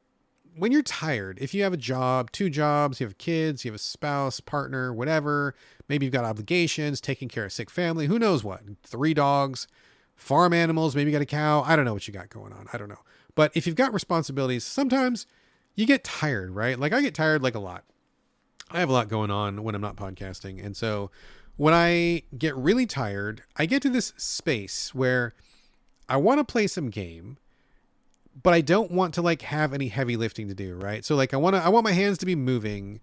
when you're tired, if you have a job, 2 jobs, you have kids, you have a spouse, partner, whatever, maybe you've got obligations, taking care of sick family, who knows what, 3 dogs, farm animals, maybe you got a cow. I don't know what you got going on. I don't know. But if you've got responsibilities, sometimes you get tired, right? Like I get tired like a lot. I have a lot going on when I'm not podcasting. And so when I get really tired, I get to this space where I want to play some game, but I don't want to like have any heavy lifting to do, right? So like I want my hands to be moving.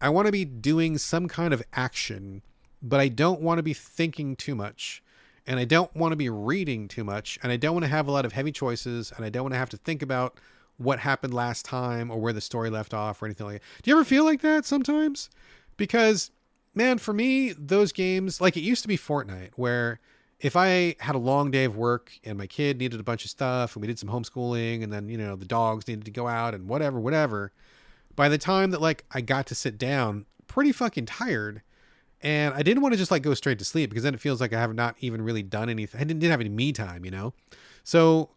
I want to be doing some kind of action, but I don't want to be thinking too much, and I don't want to be reading too much, and I don't want to have a lot of heavy choices, and I don't want to have to think about what happened last time or where the story left off or anything like that. Do you ever feel like that sometimes? Because man, for me, those games, like it used to be Fortnite, where if I had a long day of work and my kid needed a bunch of stuff and we did some homeschooling and then, the dogs needed to go out and whatever, by the time that like I got to sit down, pretty fucking tired, and I didn't want to just like go straight to sleep because then it feels like I have not even really done anything. I didn't have any me time, So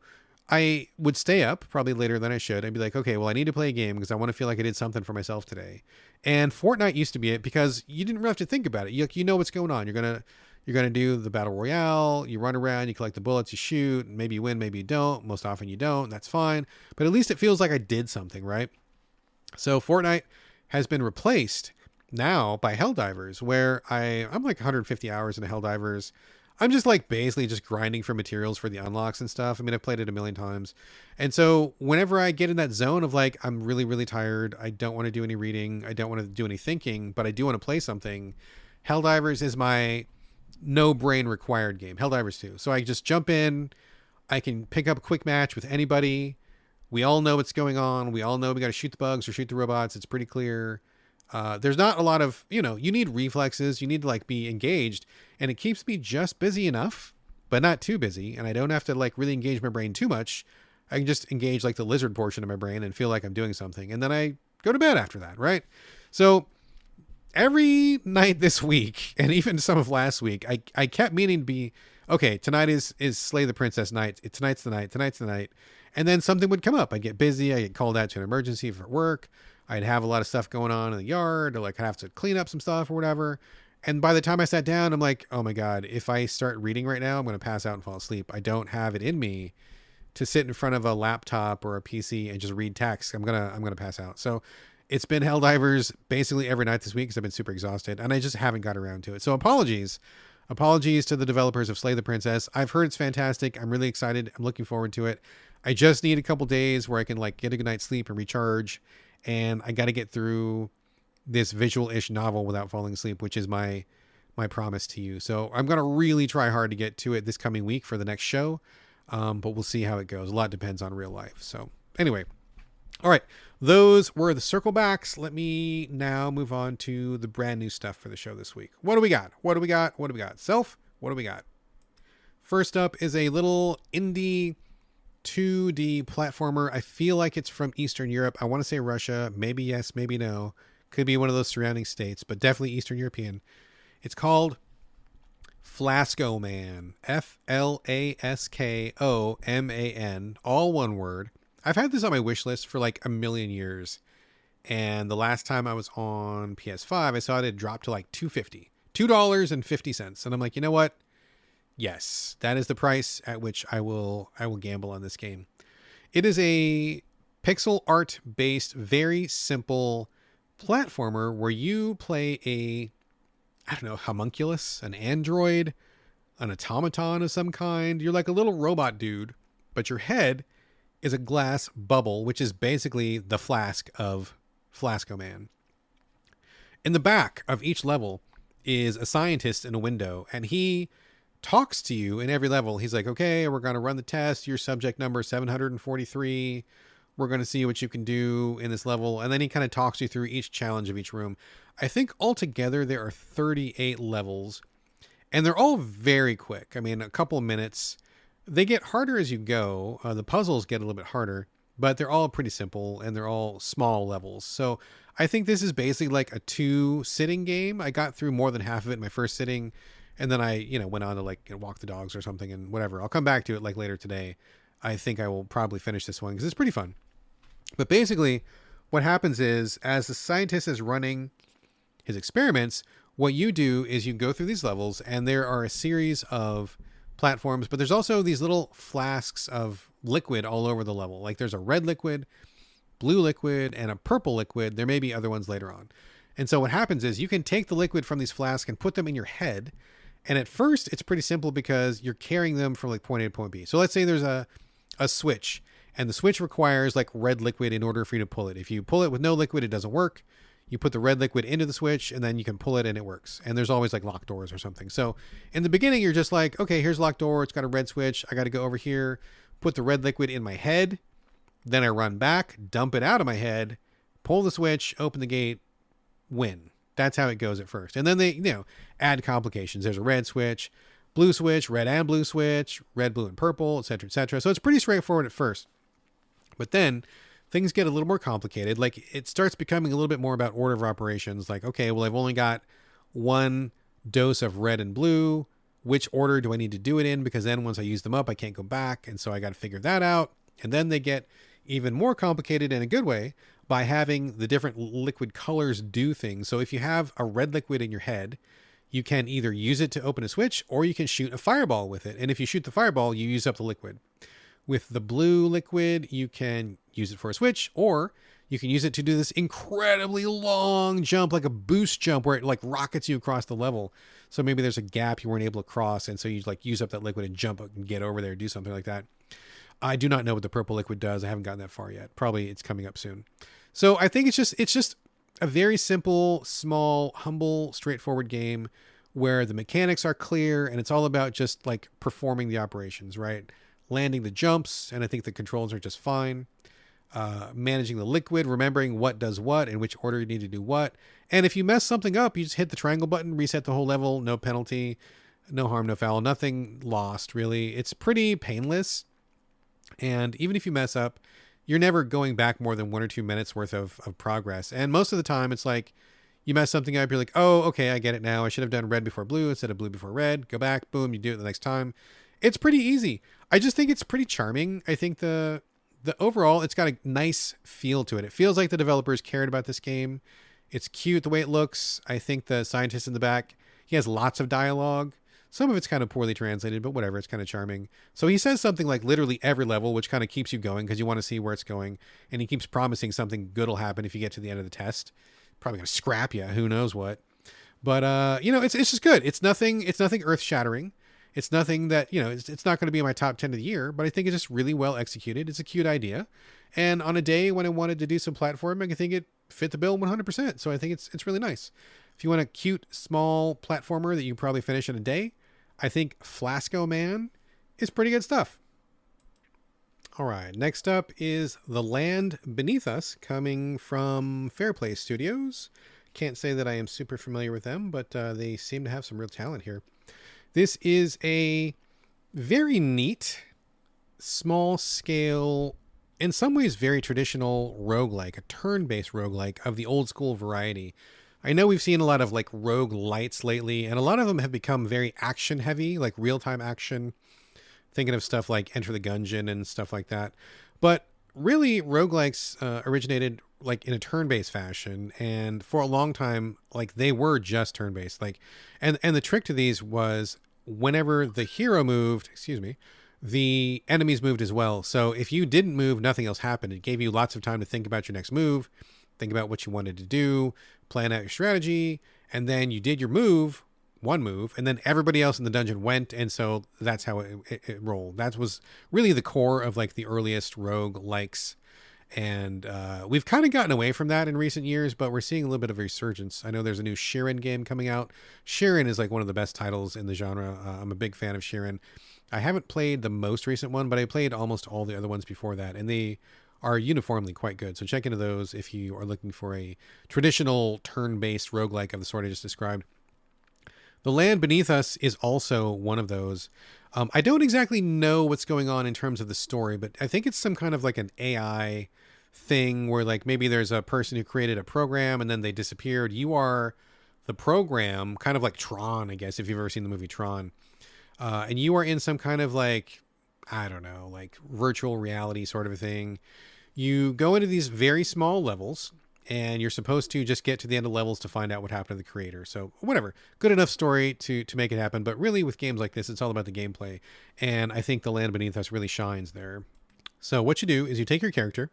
I would stay up probably later than I should. I'd be like, okay, well, I need to play a game because I want to feel like I did something for myself today. And Fortnite used to be it because you didn't really have to think about it. You know what's going on. You're going to do the battle royale. You run around, you collect the bullets, you shoot. Maybe you win, maybe you don't. Most often you don't. That's fine. But at least it feels like I did something, right? So Fortnite has been replaced now by Helldivers, where I'm like 150 hours into Helldivers. I'm just like basically just grinding for materials for the unlocks and stuff. I mean, I've played it a million times. And so whenever I get in that zone of like, I'm really, really tired, I don't want to do any reading, I don't want to do any thinking, but I do want to play something, Helldivers is my no brain required game. Helldivers 2. So I just jump in, I can pick up a quick match with anybody. We all know what's going on. We all know we got to shoot the bugs or shoot the robots. It's pretty clear. There's not a lot of, you need reflexes. You need to like be engaged, and it keeps me just busy enough, but not too busy. And I don't have to like really engage my brain too much. I can just engage like the lizard portion of my brain and feel like I'm doing something. And then I go to bed after that. Right. So every night this week, and even some of last week, I kept meaning to be, okay, tonight is Slay the Princess night. Tonight's the night. And then something would come up. I'd get busy. I get called out to an emergency for work. I'd have a lot of stuff going on in the yard, or like I'd have to clean up some stuff or whatever. And by the time I sat down, I'm like, oh my God, if I start reading right now, I'm going to pass out and fall asleep. I don't have it in me to sit in front of a laptop or a PC and just read text. I'm going to pass out. So it's been Helldivers basically every night this week because I've been super exhausted and I just haven't got around to it. So apologies to the developers of Slay the Princess. I've heard it's fantastic. I'm really excited. I'm looking forward to it. I just need a couple days where I can like get a good night's sleep and recharge. And I got to get through this visual-ish novel without falling asleep, which is my promise to you. So I'm going to really try hard to get to it this coming week for the next show. But we'll see how it goes. A lot depends on real life. So anyway, all right. Those were the circle backs. Let me now move on to the brand new stuff for the show this week. What do we got? Self, what do we got? First up is a little indie 2D platformer. I feel like it's from Eastern Europe. I want to say Russia. Maybe yes, maybe no. Could be one of those surrounding states, but definitely Eastern European. It's called Flaskoman. Flaskoman. All one word. I've had this on my wish list for like a million years. And the last time I was on PS5, I saw it had dropped to like $2.50. $2.50. And I'm like, you know what? Yes, that is the price at which I will gamble on this game. It is a pixel art based, very simple platformer where you play a, I don't know, homunculus, an android, an automaton of some kind. You're like a little robot dude, but your head is a glass bubble, which is basically the flask of Flaskoman. In the back of each level is a scientist in a window, and he talks to you in every level. He's like, okay, we're going to run the test. Your subject number 743. We're going to see what you can do in this level. And then he kind of talks you through each challenge of each room. I think altogether there are 38 levels, and they're all very quick. I mean, a couple of minutes. They get harder as you go. The puzzles get a little bit harder, but they're all pretty simple, and they're all small levels. So I think this is basically like a 2-sitting game. I got through more than half of it in my first sitting, and then I, went on to like walk the dogs or something and whatever. I'll come back to it like later today. I think I will probably finish this one because it's pretty fun. But basically, what happens is, as the scientist is running his experiments, what you do is you go through these levels, and there are a series of platforms, but there's also these little flasks of liquid all over the level. Like there's a red liquid, blue liquid, and a purple liquid. There may be other ones later on. And so what happens is you can take the liquid from these flasks and put them in your head. And at first, it's pretty simple because you're carrying them from like point A to point B. So let's say there's a switch, and the switch requires like red liquid in order for you to pull it. If you pull it with no liquid, it doesn't work. You put the red liquid into the switch, and then you can pull it and it works. And there's always like locked doors or something. So in the beginning, you're just like, okay, here's a locked door. It's got a red switch. I got to go over here, put the red liquid in my head. Then I run back, dump it out of my head, pull the switch, open the gate, win. That's how it goes at first. And then they, add complications. There's a red switch, red and blue switch, red, blue, and purple, etc., etc. So it's pretty straightforward at first. But then things get a little more complicated. Like it starts becoming a little bit more about order of operations. Like, okay, well, I've only got one dose of red and blue. Which order do I need to do it in? Because then once I use them up, I can't go back. And so I got to figure that out. And then they get even more complicated in a good way by having the different liquid colors do things. So if you have a red liquid in your head, you can either use it to open a switch or you can shoot a fireball with it. And if you shoot the fireball, you use up the liquid. With the blue liquid, you can use it for a switch, or you can use it to do this incredibly long jump, like a boost jump where it like rockets you across the level. So maybe there's a gap you weren't able to cross, and so you like use up that liquid and jump and get over there, do something like that. I do not know what the purple liquid does. I haven't gotten that far yet. Probably it's coming up soon. So I think it's just a very simple, small, humble, straightforward game where the mechanics are clear, and it's all about just like performing the operations, right? Landing the jumps, and I think the controls are just fine. Managing the liquid, remembering what does what, in which order you need to do what. And if you mess something up, you just hit the triangle button, reset the whole level, no penalty, no harm, no foul, nothing lost, really. It's pretty painless. And even if you mess up, you're never going back more than 1 or 2 minutes worth of progress. And most of the time, it's like you mess something up, you're like, oh, okay, I get it now. I should have done red before blue instead of blue before red. Go back, boom, you do it the next time. It's pretty easy. I just think it's pretty charming. I think the overall, it's got a nice feel to it. It feels like the developers cared about this game. It's cute the way it looks. I think the scientist in the back, he has lots of dialogue. Some of it's kind of poorly translated, but whatever, it's kind of charming. So he says something like literally every level, which kind of keeps you going because you want to see where it's going. And he keeps promising something good will happen if you get to the end of the test. Probably going to scrap you, who knows what. But, it's just good. It's nothing earth-shattering. It's nothing that, it's not going to be in my top 10 of the year, but I think it's just really well executed. It's a cute idea. And on a day when I wanted to do some platforming, I think it fit the bill 100%. So I think it's really nice. If you want a cute, small platformer that you probably finish in a day, I think Flaskoman is pretty good stuff. All right, next up is The Land Beneath Us, coming from Fairplay Studios. Can't say that I am super familiar with them, but they seem to have some real talent here. This is a very neat, small-scale, in some ways very traditional roguelike, a turn-based roguelike of the old-school variety. I know we've seen a lot of like roguelites lately, and a lot of them have become very action-heavy, like real-time action. Thinking of stuff like Enter the Gungeon and stuff like that. But really, roguelikes originated like in a turn-based fashion, and for a long time, like they were just turn-based. Like, and the trick to these was whenever the hero moved, the enemies moved as well. So if you didn't move, nothing else happened. It gave you lots of time to think about your next move, think about what you wanted to do, plan out your strategy, and then you did your move, one move, and then everybody else in the dungeon went, and so that's how it rolled. That was really the core of like the earliest rogue likes. And we've kind of gotten away from that in recent years, but we're seeing a little bit of a resurgence. I know there's a new Shiren game coming out. Shiren is like one of the best titles in the genre. I'm a big fan of Shiren. I haven't played the most recent one, but I played almost all the other ones before that, and they are uniformly quite good. So check into those if you are looking for a traditional turn-based roguelike of the sort I just described. The Land Beneath Us is also one of those. I don't exactly know what's going on in terms of the story, but I think it's some kind of like an AI thing where like maybe there's a person who created a program and then they disappeared. You are the program, kind of like Tron, I guess, if you've ever seen the movie Tron. And you are in some kind of like, I don't know, like virtual reality sort of a thing. You go into these very small levels and you're supposed to just get to the end of levels to find out what happened to the creator. So whatever, good enough story to make it happen. But really with games like this, it's all about the gameplay. And I think The Land Beneath Us really shines there. So what you do is you take your character,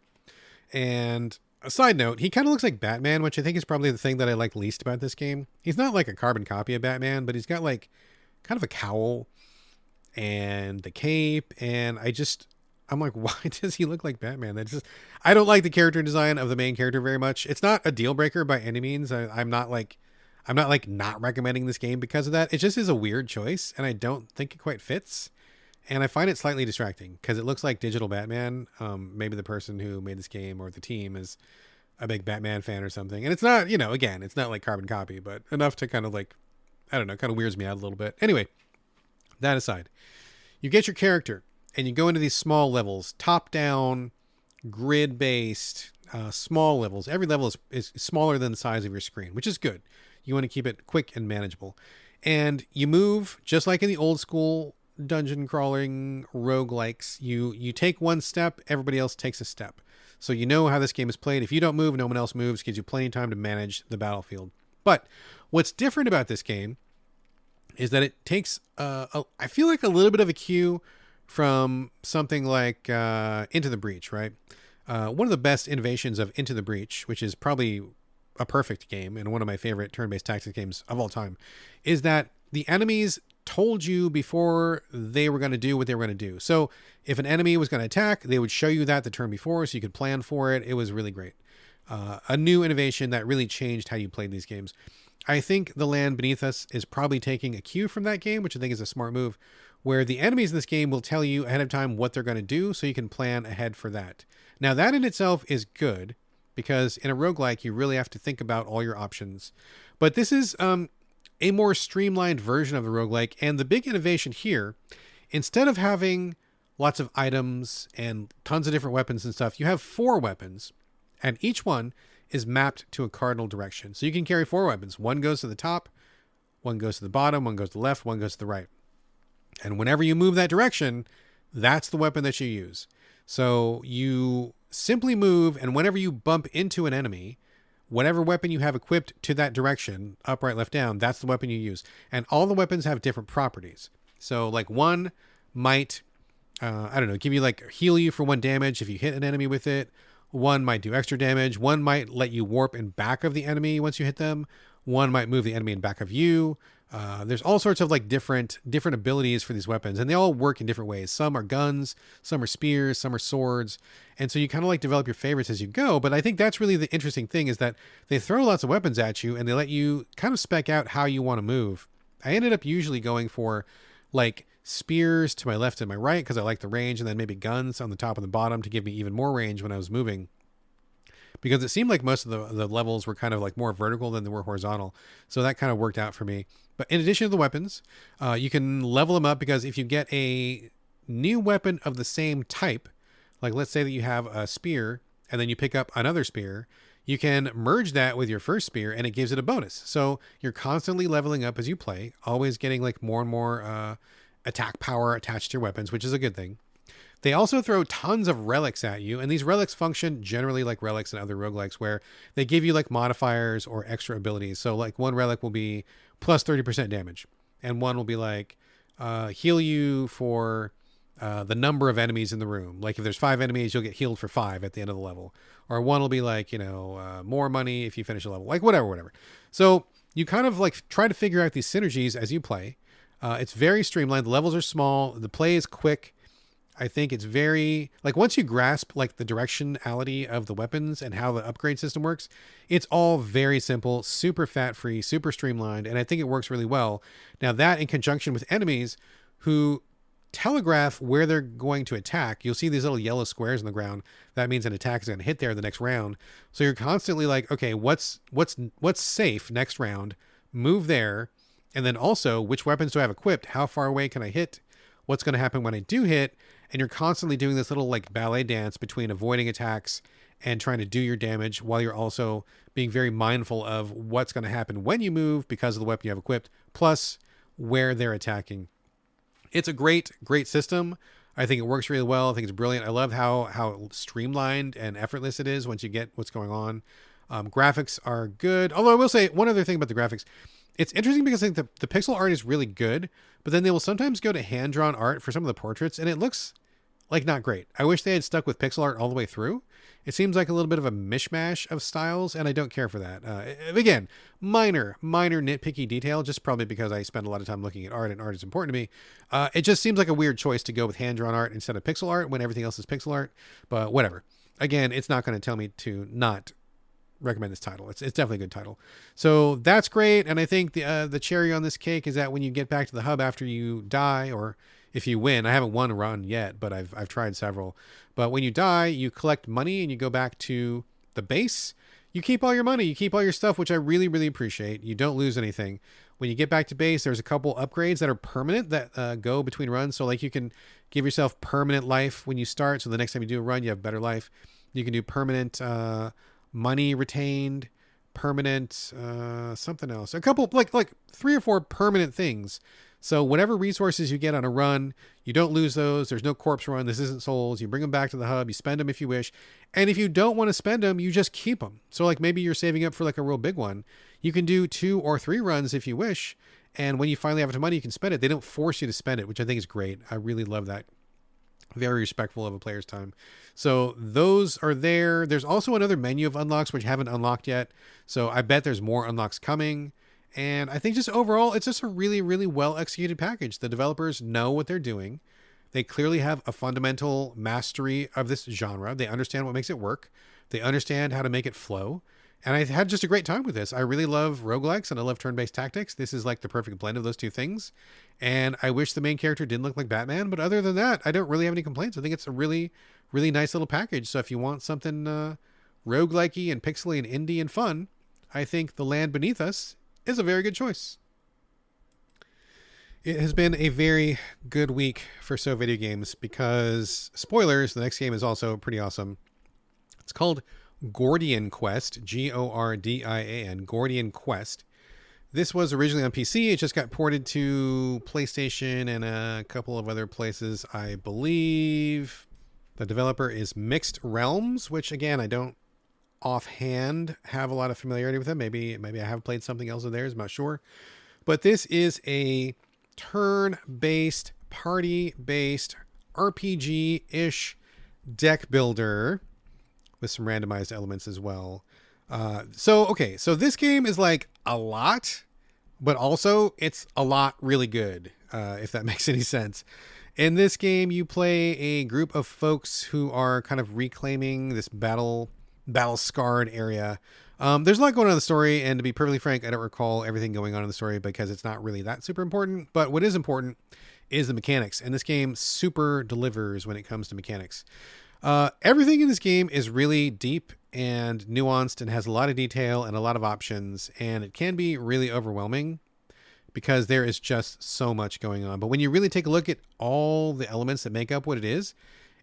and a side note, he kind of looks like Batman, which I think is probably the thing that I like least about this game. He's not like a carbon copy of Batman, but he's got like kind of a cowl and the cape. And I'm like, why does he look like Batman? I don't like the character design of the main character very much. It's not a deal breaker by any means. I'm not not recommending this game because of that. It just is a weird choice, and I don't think it quite fits. And I find it slightly distracting because it looks like digital Batman. Maybe the person who made this game or the team is a big Batman fan or something. And it's not, again, it's not like carbon copy, but enough to kind of like, I don't know, kind of weirds me out a little bit. Anyway, that aside, you get your character and you go into these small levels, top down, grid based, small levels. Every level is smaller than the size of your screen, which is good. You want to keep it quick and manageable. And you move just like in the old school dungeon crawling roguelikes. You take one step, everybody else takes a step. So you know how this game is played. If you don't move, no one else moves. Gives you plenty of time to manage the battlefield. But what's different about this game is that it takes, I feel like a little bit of a cue from something like Into the Breach, right? One of the best innovations of Into the Breach, which is probably a perfect game and one of my favorite turn-based tactics games of all time, is that the enemies told you before they were going to do what they were going to do. So if an enemy was going to attack, they would show you that the turn before so you could plan for it. It was really great. A new innovation that really changed how you played these games. I think The Land Beneath Us is probably taking a cue from that game, which I think is a smart move, where the enemies in this game will tell you ahead of time what they're going to do so you can plan ahead for that. Now that in itself is good because in a roguelike, you really have to think about all your options. But this is a more streamlined version of the roguelike. And the big innovation here, instead of having lots of items and tons of different weapons and stuff, you have 4 weapons and each one is mapped to a cardinal direction. So you can carry 4 weapons. One goes to the top, one goes to the bottom, one goes to the left, one goes to the right. And whenever you move that direction, that's the weapon that you use. So you simply move, and whenever you bump into an enemy, whatever weapon you have equipped to that direction, up, right, left, down, that's the weapon you use. And all the weapons have different properties. So like one might, give you like heal you for 1 damage if you hit an enemy with it. One might do extra damage. One might let you warp in back of the enemy once you hit them. One might move the enemy in back of you. There's all sorts of like different abilities for these weapons, and they all work in different ways. Some are guns, some are spears, some are swords. And so you kind of like develop your favorites as you go. But I think that's really the interesting thing, is that they throw lots of weapons at you and they let you kind of spec out how you want to move. I ended up usually going for like spears to my left and my right because I like the range, and then maybe guns on the top and the bottom to give me even more range when I was moving. Because it seemed like most of the levels were kind of like more vertical than they were horizontal. So that kind of worked out for me. But in addition to the weapons, you can level them up, because if you get a new weapon of the same type, like let's say that you have a spear and then you pick up another spear, you can merge that with your first spear and it gives it a bonus. So you're constantly leveling up as you play, always getting like more and more attack power attached to your weapons, which is a good thing. They also throw tons of relics at you, and these relics function generally like relics in other roguelikes, where they give you like modifiers or extra abilities. So like one relic will be plus 30% damage, and one will be like heal you for the number of enemies in the room. Like if there's 5 enemies, you'll get healed for 5 at the end of the level. Or one will be like, more money if you finish a level. Like whatever. So you kind of like try to figure out these synergies as you play. It's very streamlined. The levels are small. The play is quick. I think it's very, like once you grasp like the directionality of the weapons and how the upgrade system works, it's all very simple, super fat-free, super streamlined, and I think it works really well. Now that in conjunction with enemies who telegraph where they're going to attack, you'll see these little yellow squares on the ground. That means an attack is going to hit there the next round. So you're constantly like, okay, what's safe next round? Move there. And then also, which weapons do I have equipped? How far away can I hit? What's going to happen when I do hit? And you're constantly doing this little like ballet dance between avoiding attacks and trying to do your damage while you're also being very mindful of what's going to happen when you move because of the weapon you have equipped, plus where they're attacking. It's a great system. I think it works really well. I think it's brilliant. I love how streamlined and effortless it is once you get what's going on. Graphics are good. Although I will say one other thing about the graphics. It's interesting because I think the pixel art is really good, but then they will sometimes go to hand-drawn art for some of the portraits, and it looks like not great. I wish they had stuck with pixel art all the way through. It seems like a little bit of a mishmash of styles, and I don't care for that. Again, minor nitpicky detail, just probably because I spend a lot of time looking at art, and art is important to me. It just seems like a weird choice to go with hand-drawn art instead of pixel art when everything else is pixel art, but whatever. Again, it's not going to tell me to not recommend this title. It's definitely a good title. So that's great, and I think the cherry on this cake is that when you get back to the hub after you die, or if you win, I haven't won a run yet, but I've tried several. But when you die, you collect money and you go back to the base. You keep all your money, you keep all your stuff, which I really, really appreciate. You don't lose anything. When you get back to base, there's a couple upgrades that are permanent that go between runs. So like you can give yourself permanent life when you start. So the next time you do a run, you have better life. You can do permanent money retained, permanent something else. A couple like 3 or 4 permanent things. So whatever resources you get on a run, you don't lose those. There's no corpse run. This isn't souls. You bring them back to the hub. You spend them if you wish. And if you don't want to spend them, you just keep them. So like maybe you're saving up for like a real big one. You can do 2 or 3 runs if you wish. And when you finally have enough money, you can spend it. They don't force you to spend it, which I think is great. I really love that. Very respectful of a player's time. So those are there. There's also another menu of unlocks, which haven't unlocked yet. So I bet there's more unlocks coming. And I think just overall, it's just a really, really well executed package. The developers know what they're doing. They clearly have a fundamental mastery of this genre. They understand what makes it work. They understand how to make it flow. And I had just a great time with this. I really love roguelikes and I love turn-based tactics. This is like the perfect blend of those two things. And I wish the main character didn't look like Batman. But other than that, I don't really have any complaints. I think it's a really, really nice little package. So if you want something roguelikey and pixely and indie and fun, I think The Land Beneath Us is a very good choice. It has been a very good week for So Video Games because, spoilers, the next game is also pretty awesome. It's called Gordian Quest, Gordian, Gordian Quest. This was originally on PC. It just got ported to PlayStation and a couple of other places, I believe. The developer is Mixed Realms, which again, I don't offhand have a lot of familiarity with them. Maybe I have played something else of theirs, I'm not sure. But this is a turn-based, party-based, RPG-ish deck builder with some randomized elements as well. So this game is like a lot, but also it's a lot really good, if that makes any sense. In this game, you play a group of folks who are kind of reclaiming this battle-scarred area. There's a lot going on in the story, and to be perfectly frank, I don't recall everything going on in the story because it's not really that super important. But what is important is the mechanics, and this game super delivers when it comes to mechanics. Everything in this game is really deep and nuanced and has a lot of detail and a lot of options, and it can be really overwhelming because there is just so much going on. But when you really take a look at all the elements that make up what it is,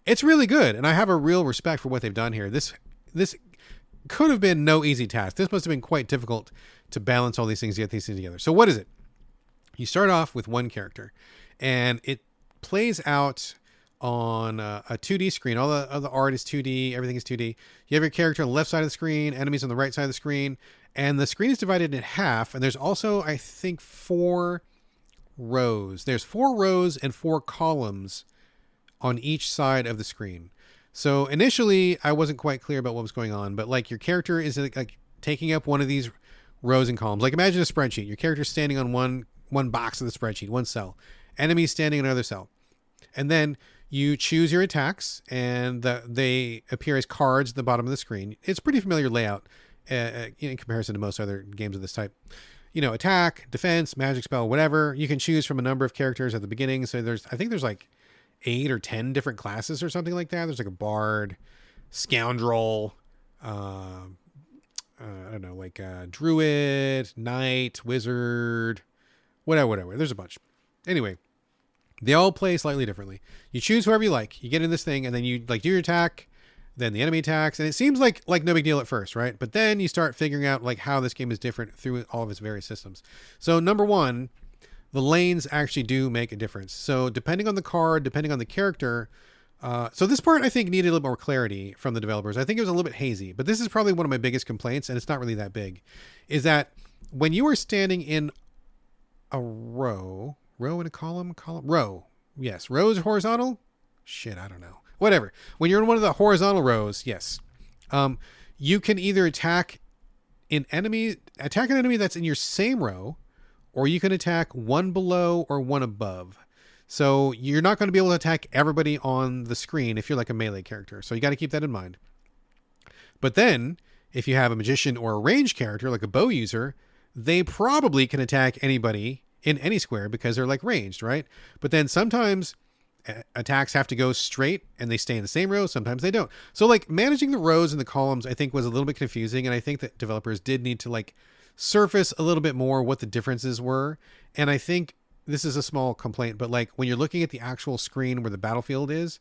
it's really good, and I have a real respect for what they've done here. This could have been no easy task. This must have been quite difficult to balance all these things, get these things together. So what is it? You start off with one character, and it plays out on a 2D screen. All the art is 2D. Everything is 2D. You have your character on the left side of the screen, enemies on the right side of the screen, and the screen is divided in half. And there's also, I think, 4 rows. There's 4 rows and 4 columns on each side of the screen. So initially, I wasn't quite clear about what was going on, but like your character is like taking up one of these rows and columns. Like imagine a spreadsheet. Your character's standing on one box of the spreadsheet, one cell. Enemies standing in another cell. And then you choose your attacks, and they appear as cards at the bottom of the screen. It's pretty familiar layout in comparison to most other games of this type. You know, attack, defense, magic spell, whatever. You can choose from a number of characters at the beginning. So I think there's like 8 or 10 different classes or something like that. There's like a bard, scoundrel, I don't know, like druid, knight, wizard, whatever. There's a bunch. Anyway, they all play slightly differently. You choose whoever you like. You get in this thing, and then you like do your attack, then the enemy attacks, and it seems like no big deal at first, right? But then you start figuring out like how this game is different through all of its various systems. So number one, the lanes actually do make a difference. So depending on the card, depending on the character, so this part I think needed a little more clarity from the developers. I think it was a little bit hazy, but this is probably one of my biggest complaints, and it's not really that big, is that when you are standing in a row in a column, row. Yes. Rows are horizontal. Shit. I don't know. Whatever. When you're in one of the horizontal rows, yes. You can either attack an enemy that's in your same row, or you can attack one below or one above. So you're not going to be able to attack everybody on the screen if you're like a melee character. So you got to keep that in mind. But then if you have a magician or a ranged character, like a bow user, they probably can attack anybody in any square because they're like ranged, right? But then sometimes attacks have to go straight and they stay in the same row. Sometimes they don't. So like managing the rows and the columns, I think was a little bit confusing. And I think that developers did need to like surface a little bit more what the differences were. And I think this is a small complaint, but like when you're looking at the actual screen where the battlefield is,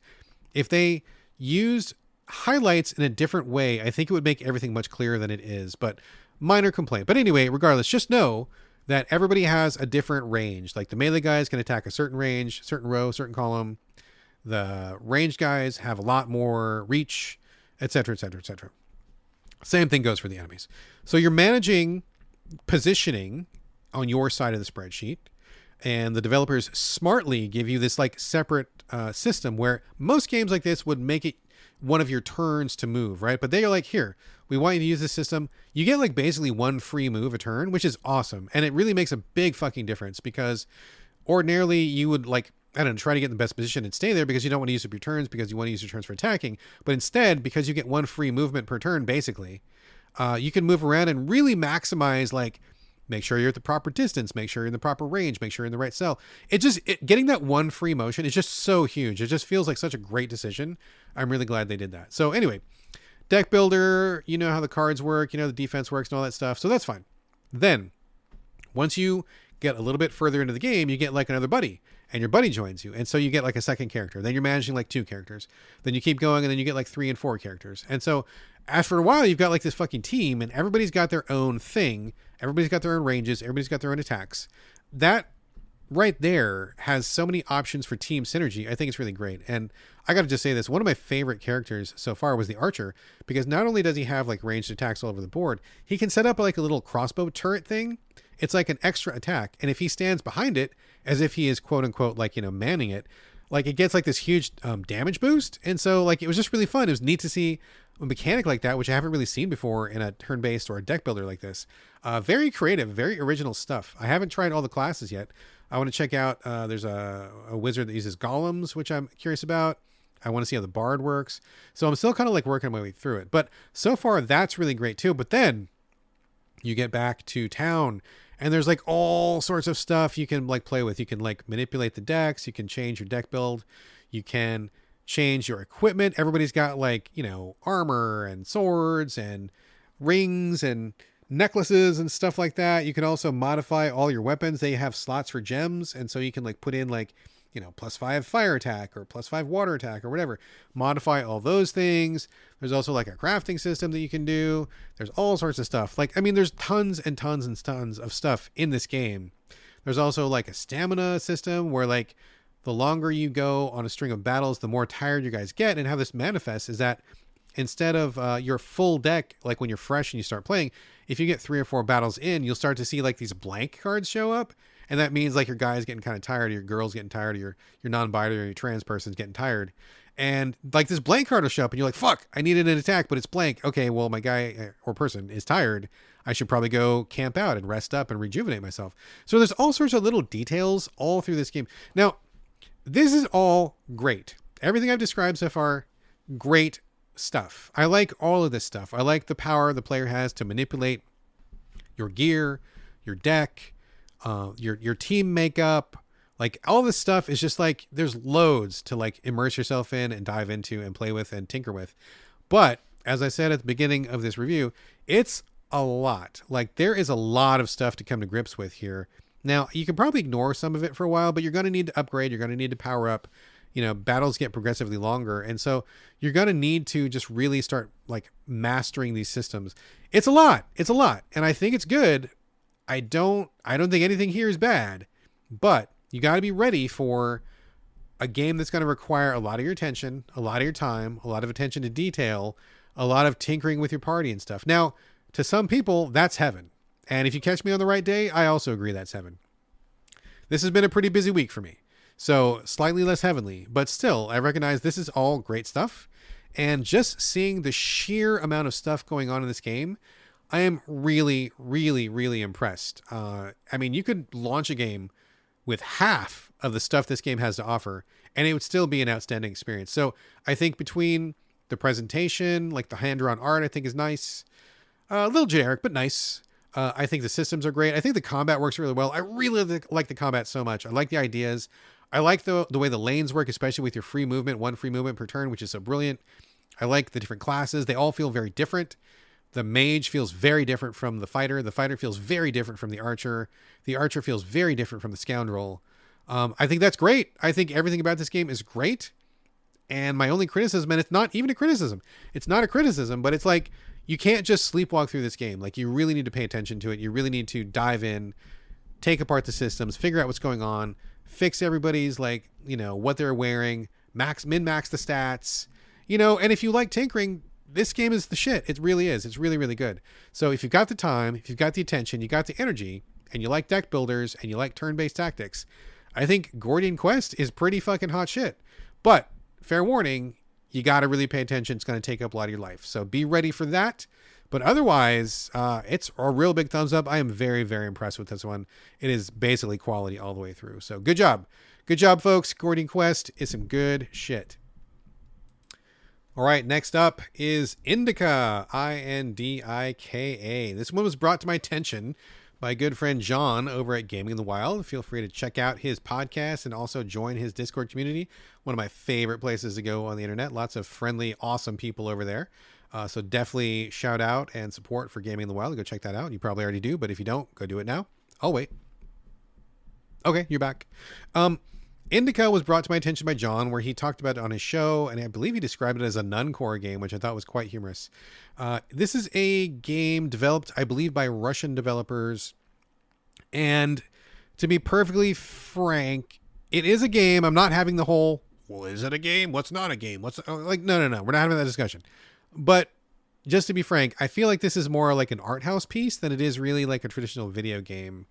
if they used highlights in a different way, I think it would make everything much clearer than it is, but minor complaint. But anyway, regardless, just know that everybody has a different range. Like the melee guys can attack a certain range, certain row, certain column. The ranged guys have a lot more reach, etc., etc., etc. Same thing goes for the enemies. So you're managing positioning on your side of the spreadsheet, and the developers smartly give you this like separate system where most games like this would make it one of your turns to move, right? But they are like, here, we want you to use this system. You get like basically one free move a turn, which is awesome. And it really makes a big fucking difference because ordinarily you would like, I don't know, try to get in the best position and stay there because you don't want to use up your turns because you want to use your turns for attacking. But instead, because you get one free movement per turn, basically, you can move around and really maximize like, make sure you're at the proper distance, make sure you're in the proper range, make sure you're in the right cell. Getting that one free motion is just so huge. It just feels like such a great decision. I'm really glad they did that. So anyway, deck builder, you know how the cards work, you know, the defense works and all that stuff. So that's fine. Then once you get a little bit further into the game, you get like another buddy and your buddy joins you. And so you get like a second character. Then you're managing like 2 characters. Then you keep going and then you get like 3 and 4 characters. And so after a while, you've got like this fucking team and everybody's got their own thing. Everybody's got their own ranges. Everybody's got their own attacks. That right there has so many options for team synergy. I think it's really great. And I got to just say this. One of my favorite characters so far was the archer, because not only does he have like ranged attacks all over the board, he can set up like a little crossbow turret thing. It's like an extra attack. And if he stands behind it as if he is quote unquote, like, you know, manning it, like it gets like this huge damage boost. And so like, it was just really fun. It was neat to see a mechanic like that, which I haven't really seen before in a turn-based or a deck builder like this. Very creative, very original stuff. I haven't tried all the classes yet. I want to check out, there's a wizard that uses golems, which I'm curious about. I want to see how the bard works. So I'm still kind of like working my way through it. But so far, that's really great too. But then you get back to town and there's like all sorts of stuff you can like play with. You can like manipulate the decks. You can change your deck build. You can change your equipment. Everybody's got like, you know, armor and swords and rings and necklaces and stuff like that. You can also modify all your weapons. They have slots for gems. And so you can like put in like, you know, +5 fire attack or +5 water attack or whatever. Modify all those things. There's also like a crafting system that you can do. There's all sorts of stuff. Like, I mean, there's tons and tons and tons of stuff in this game. There's also like a stamina system where like the longer you go on a string of battles, the more tired you guys get. And how this manifests is that instead of your full deck, like when you're fresh and you start playing, if you get 3 or 4 battles in, you'll start to see like these blank cards show up. And that means like your guy's getting kind of tired, or your girl's getting tired, or your non-binary or your trans person's getting tired. And like this blank card will show up and you're like, fuck, I needed an attack, but it's blank. Okay, well, my guy or person is tired. I should probably go camp out and rest up and rejuvenate myself. So there's all sorts of little details all through this game. Now, this is all great. Everything I've described so far, great stuff. I like all of this stuff. I like the power the player has to manipulate your gear, your deck, your team makeup. Like all this stuff is just like, there's loads to like immerse yourself in and dive into and play with and tinker with. But as I said at the beginning of this review, it's a lot. Like there is a lot of stuff to come to grips with here. Now you can probably ignore some of it for a while, but you're going to need to upgrade. You're going to need to power up. You know, battles get progressively longer. And so you're going to need to just really start like mastering these systems. It's a lot. It's a lot. And I think it's good. I don't think anything here is bad, but you got to be ready for a game that's going to require a lot of your attention, a lot of your time, a lot of attention to detail, a lot of tinkering with your party and stuff. Now, to some people, that's heaven. And if you catch me on the right day, I also agree that's heaven. This has been a pretty busy week for me. So slightly less heavenly, but still, I recognize this is all great stuff. And just seeing the sheer amount of stuff going on in this game, I am really, really, really impressed. I mean, you could launch a game with half of the stuff this game has to offer, and it would still be an outstanding experience. So I think between the presentation, like the hand-drawn art, I think is nice. A little generic, but nice. I think the systems are great. I think the combat works really well. I really like the combat so much. I like the ideas. I like the way the lanes work, especially with your free movement, one free movement per turn, which is so brilliant. I like the different classes. They all feel very different. The mage feels very different from the fighter. The fighter feels very different from the archer. The archer feels very different from the scoundrel. I think that's great. I think everything about this game is great. And my only criticism, and it's not even a criticism. It's not a criticism, but it's like, you can't just sleepwalk through this game. Like, you really need to pay attention to it. You really need to dive in, take apart the systems, figure out what's going on, fix everybody's, like, you know, what they're wearing, min-max the stats, you know, and if you like tinkering, this game is the shit. It really is. It's really, really good. So if you've got the time, if you've got the attention, you got the energy, and you like deck builders, and you like turn-based tactics, I think Gordian Quest is pretty fucking hot shit. But, fair warning, you got to really pay attention. It's going to take up a lot of your life. So be ready for that. But otherwise, it's a real big thumbs up. I am very, very impressed with this one. It is basically quality all the way through. So good job. Good job, folks. Gordian Quest is some good shit. All right, next up is Indika, Indika. This one was brought to my attention by good friend John over at Gaming in the Wild. Feel free to check out his podcast and also join his Discord community. One of my favorite places to go on the internet. Lots of friendly, awesome people over there. So definitely shout out and support for Gaming in the Wild. Go check that out. You probably already do, but if you don't, go do it now. I'll wait. Okay, you're back. Indika was brought to my attention by John, where he talked about it on his show, and I believe he described it as a non-core game, which I thought was quite humorous. This is a game developed, I believe, by Russian developers, and to be perfectly frank, it is a game. I'm not having the whole, well, is it a game? What's not a game? What's like, no. We're not having that discussion. But just to be frank, I feel like this is more like an art house piece than it is really like a traditional video game.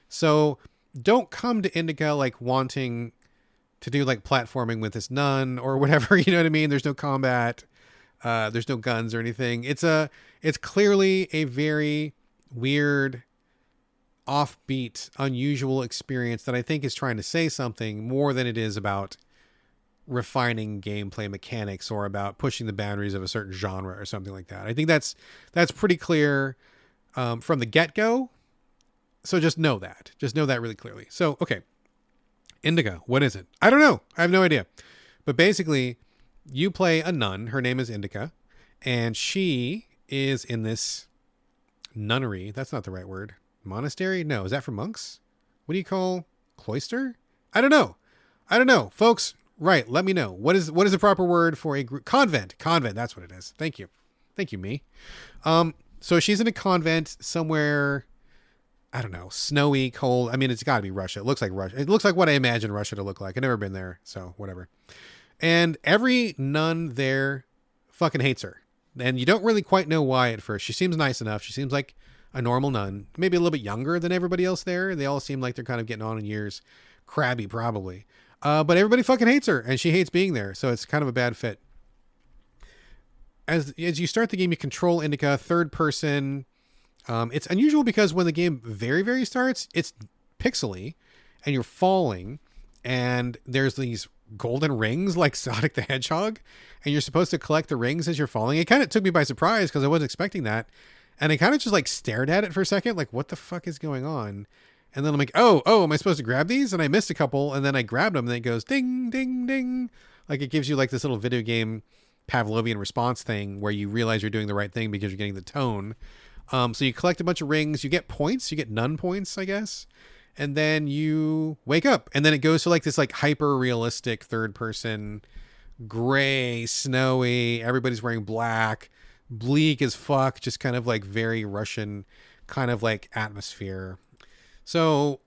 So don't come to Indika like wanting to do like platforming with this nun or whatever, you know what I mean? There's no combat, there's no guns or anything. It's clearly a very weird, offbeat, unusual experience that I think is trying to say something more than it is about refining gameplay mechanics or about pushing the boundaries of a certain genre or something like that. I think that's pretty clear from the get-go. So just know that really clearly. So, okay. Indika, what is it? I don't know. I have no idea. But basically, you play a nun. Her name is Indika, and she is in this nunnery. That's not the right word. Monastery? No. Is that for monks? What do you call cloister? I don't know. Folks, right. Let me know. What is the proper word for a group? Convent. That's what it is. Thank you, me. So she's in a convent somewhere, I don't know, snowy, cold. I mean, it's got to be Russia. It looks like Russia. It looks like what I imagine Russia to look like. I've never been there, so whatever. And every nun there fucking hates her. And you don't really quite know why at first. She seems nice enough. She seems like a normal nun, maybe a little bit younger than everybody else there. They all seem like they're kind of getting on in years. Crabby, probably. But everybody fucking hates her, and she hates being there, so it's kind of a bad fit. As you start the game, you control Indika, third person. It's unusual because when the game very, very starts, it's pixely, and you're falling, and there's these golden rings like Sonic the Hedgehog, and you're supposed to collect the rings as you're falling. It kind of took me by surprise because I wasn't expecting that, and I kind of just like stared at it for a second, like, what the fuck is going on? And then I'm like, oh, am I supposed to grab these? And I missed a couple, and then I grabbed them, and then it goes ding, ding, ding. Like it gives you like this little video game Pavlovian response thing where you realize you're doing the right thing because you're getting the tone. So you collect a bunch of rings, you get points, you get nun points, I guess. And then you wake up, and then it goes to like this like hyper realistic third person, gray, snowy, everybody's wearing black, bleak as fuck, just kind of like very Russian kind of like atmosphere. So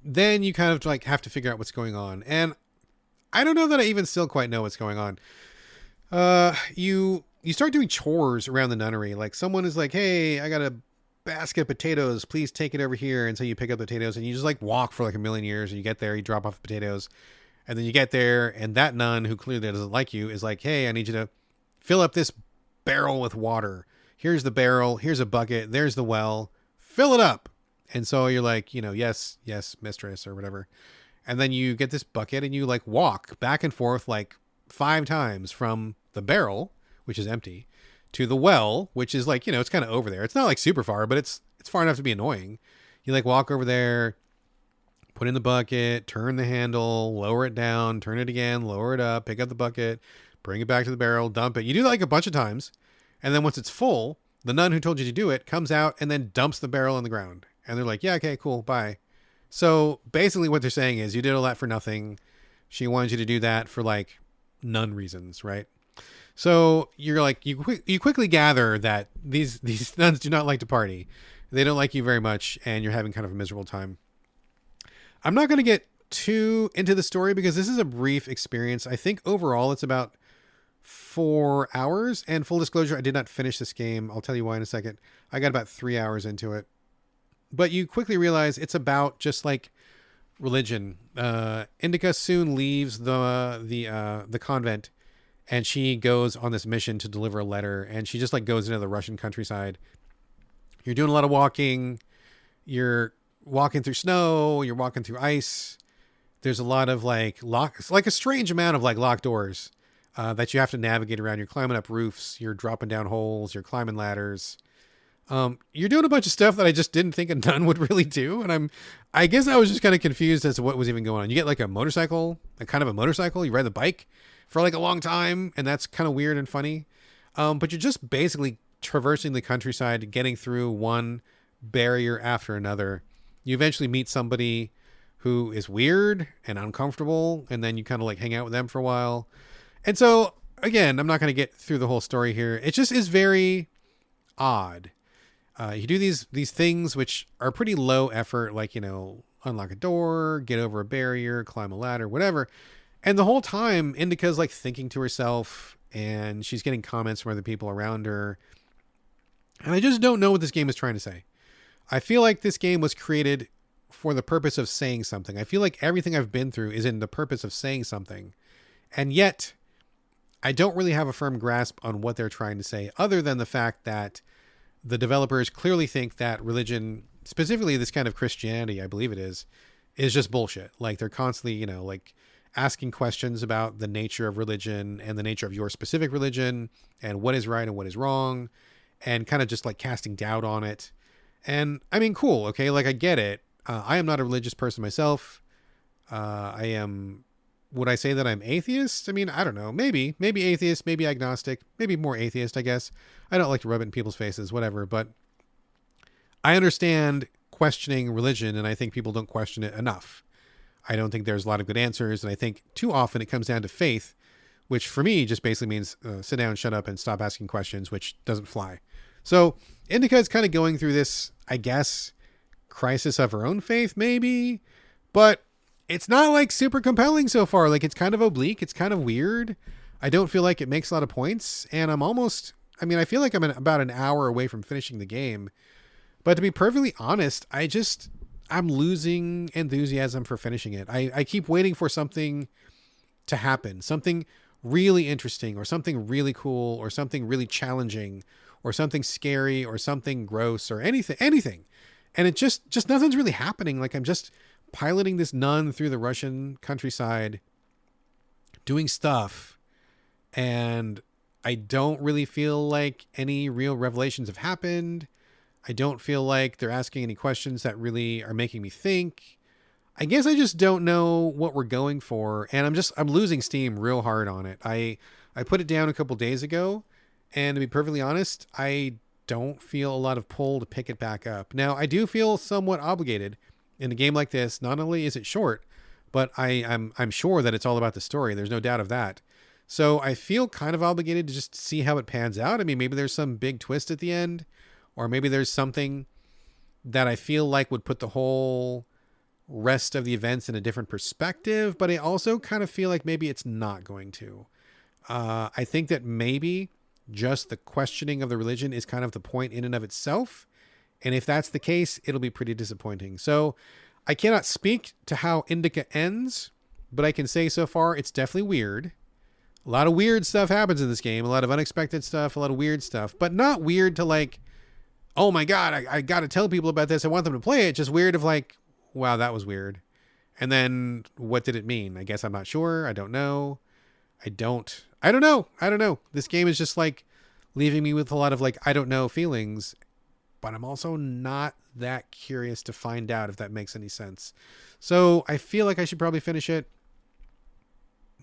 then you kind of like have to figure out what's going on. And I don't know that I even still quite know what's going on. You start doing chores around the nunnery. Like someone is like, hey, I got a basket of potatoes, please take it over here. And so you pick up the potatoes, and you just like walk for like a million years, and you get there, you drop off the potatoes, and then you get there, and that nun who clearly doesn't like you is like, hey, I need you to fill up this barrel with water. Here's the barrel, here's a bucket, there's the well, fill it up. And so you're like, yes, mistress, or whatever. And then you get this bucket, and you like walk back and forth like 5 times from the barrel, which is empty, to the well, which is like, it's kind of over there. It's not like super far, but it's far enough to be annoying. You like walk over there, put in the bucket, turn the handle, lower it down, turn it again, lower it up, pick up the bucket, bring it back to the barrel, dump it. You do that like a bunch of times. And then once it's full, the nun who told you to do it comes out and then dumps the barrel on the ground. And they're like, yeah, okay, cool, bye. So basically what they're saying is you did all that for nothing. She wanted you to do that for like none reasons, right? So you're like, you quickly gather that these nuns do not like to party. They don't like you very much, and you're having kind of a miserable time. I'm not going to get too into the story because this is a brief experience. I think overall it's about 4 hours, and full disclosure, I did not finish this game. I'll tell you why in a second. I got about 3 hours into it. But you quickly realize it's about just like religion. Indika soon leaves the convent, and she goes on this mission to deliver a letter, and she just like goes into the Russian countryside. You're doing a lot of walking. You're walking through snow. You're walking through ice. There's a lot of like a strange amount of like locked doors that you have to navigate around. You're climbing up roofs. You're dropping down holes. You're climbing ladders. You're doing a bunch of stuff that I just didn't think a nun would really do. And I guess I was just kind of confused as to what was even going on. You get like a motorcycle, you ride the bike for like a long time, and that's kind of weird and funny. But you're just basically traversing the countryside, getting through one barrier after another. You eventually meet somebody who is weird and uncomfortable, and then you kind of like hang out with them for a while. And so again, I'm not going to get through the whole story here. It just is very odd. You do these things which are pretty low effort, like, unlock a door, get over a barrier, climb a ladder, whatever. And the whole time, Indika's like thinking to herself, and she's getting comments from other people around her. And I just don't know what this game is trying to say. I feel like this game was created for the purpose of saying something. I feel like everything I've been through is in the purpose of saying something. And yet, I don't really have a firm grasp on what they're trying to say, other than the fact that the developers clearly think that religion, specifically this kind of Christianity, I believe it is just bullshit. Like they're constantly, like asking questions about the nature of religion and the nature of your specific religion and what is right and what is wrong, and kind of just like casting doubt on it. And I mean, cool. Okay. Like I get it. I am not a religious person myself. Would I say that I'm atheist? I mean, I don't know. Maybe atheist, maybe agnostic, maybe more atheist, I guess. I don't like to rub it in people's faces, whatever, but I understand questioning religion, and I think people don't question it enough. I don't think there's a lot of good answers, and I think too often it comes down to faith, which for me just basically means sit down, shut up, and stop asking questions, which doesn't fly. So Indika is kind of going through this, I guess, crisis of her own faith, maybe, but it's not like super compelling so far. Like it's kind of oblique. It's kind of weird. I don't feel like it makes a lot of points, and I feel like I'm about an hour away from finishing the game, But to be perfectly honest, I'm losing enthusiasm for finishing it. I keep waiting for something to happen, something really interesting or something really cool or something really challenging or something scary or something gross or anything. And it just nothing's really happening. Like I'm just piloting this nun through the Russian countryside doing stuff, and I don't really feel like any real revelations have happened. I don't feel like they're asking any questions that really are making me think. I guess I just don't know what we're going for, and I'm losing steam real hard on it. I put it down a couple days ago, and to be perfectly honest, I don't feel a lot of pull to pick it back up. Now, I do feel somewhat obligated in a game like this. Not only is it short, but I'm sure that it's all about the story. There's no doubt of that. So I feel kind of obligated to just see how it pans out. I mean, maybe there's some big twist at the end, or maybe there's something that I feel like would put the whole rest of the events in a different perspective, but I also kind of feel like maybe it's not going to. I think that maybe just the questioning of the religion is kind of the point in and of itself. And if that's the case, it'll be pretty disappointing. So I cannot speak to how Indika ends, but I can say so far it's definitely weird. A lot of weird stuff happens in this game, a lot of unexpected stuff, a lot of weird stuff, but not weird to like, oh my God, I got to tell people about this. I want them to play it. Just weird of like, wow, that was weird. And then what did it mean? I guess I'm not sure. I don't know. I don't know. This game is just like leaving me with a lot of like, I don't know feelings, but I'm also not that curious to find out if that makes any sense. So I feel like I should probably finish it.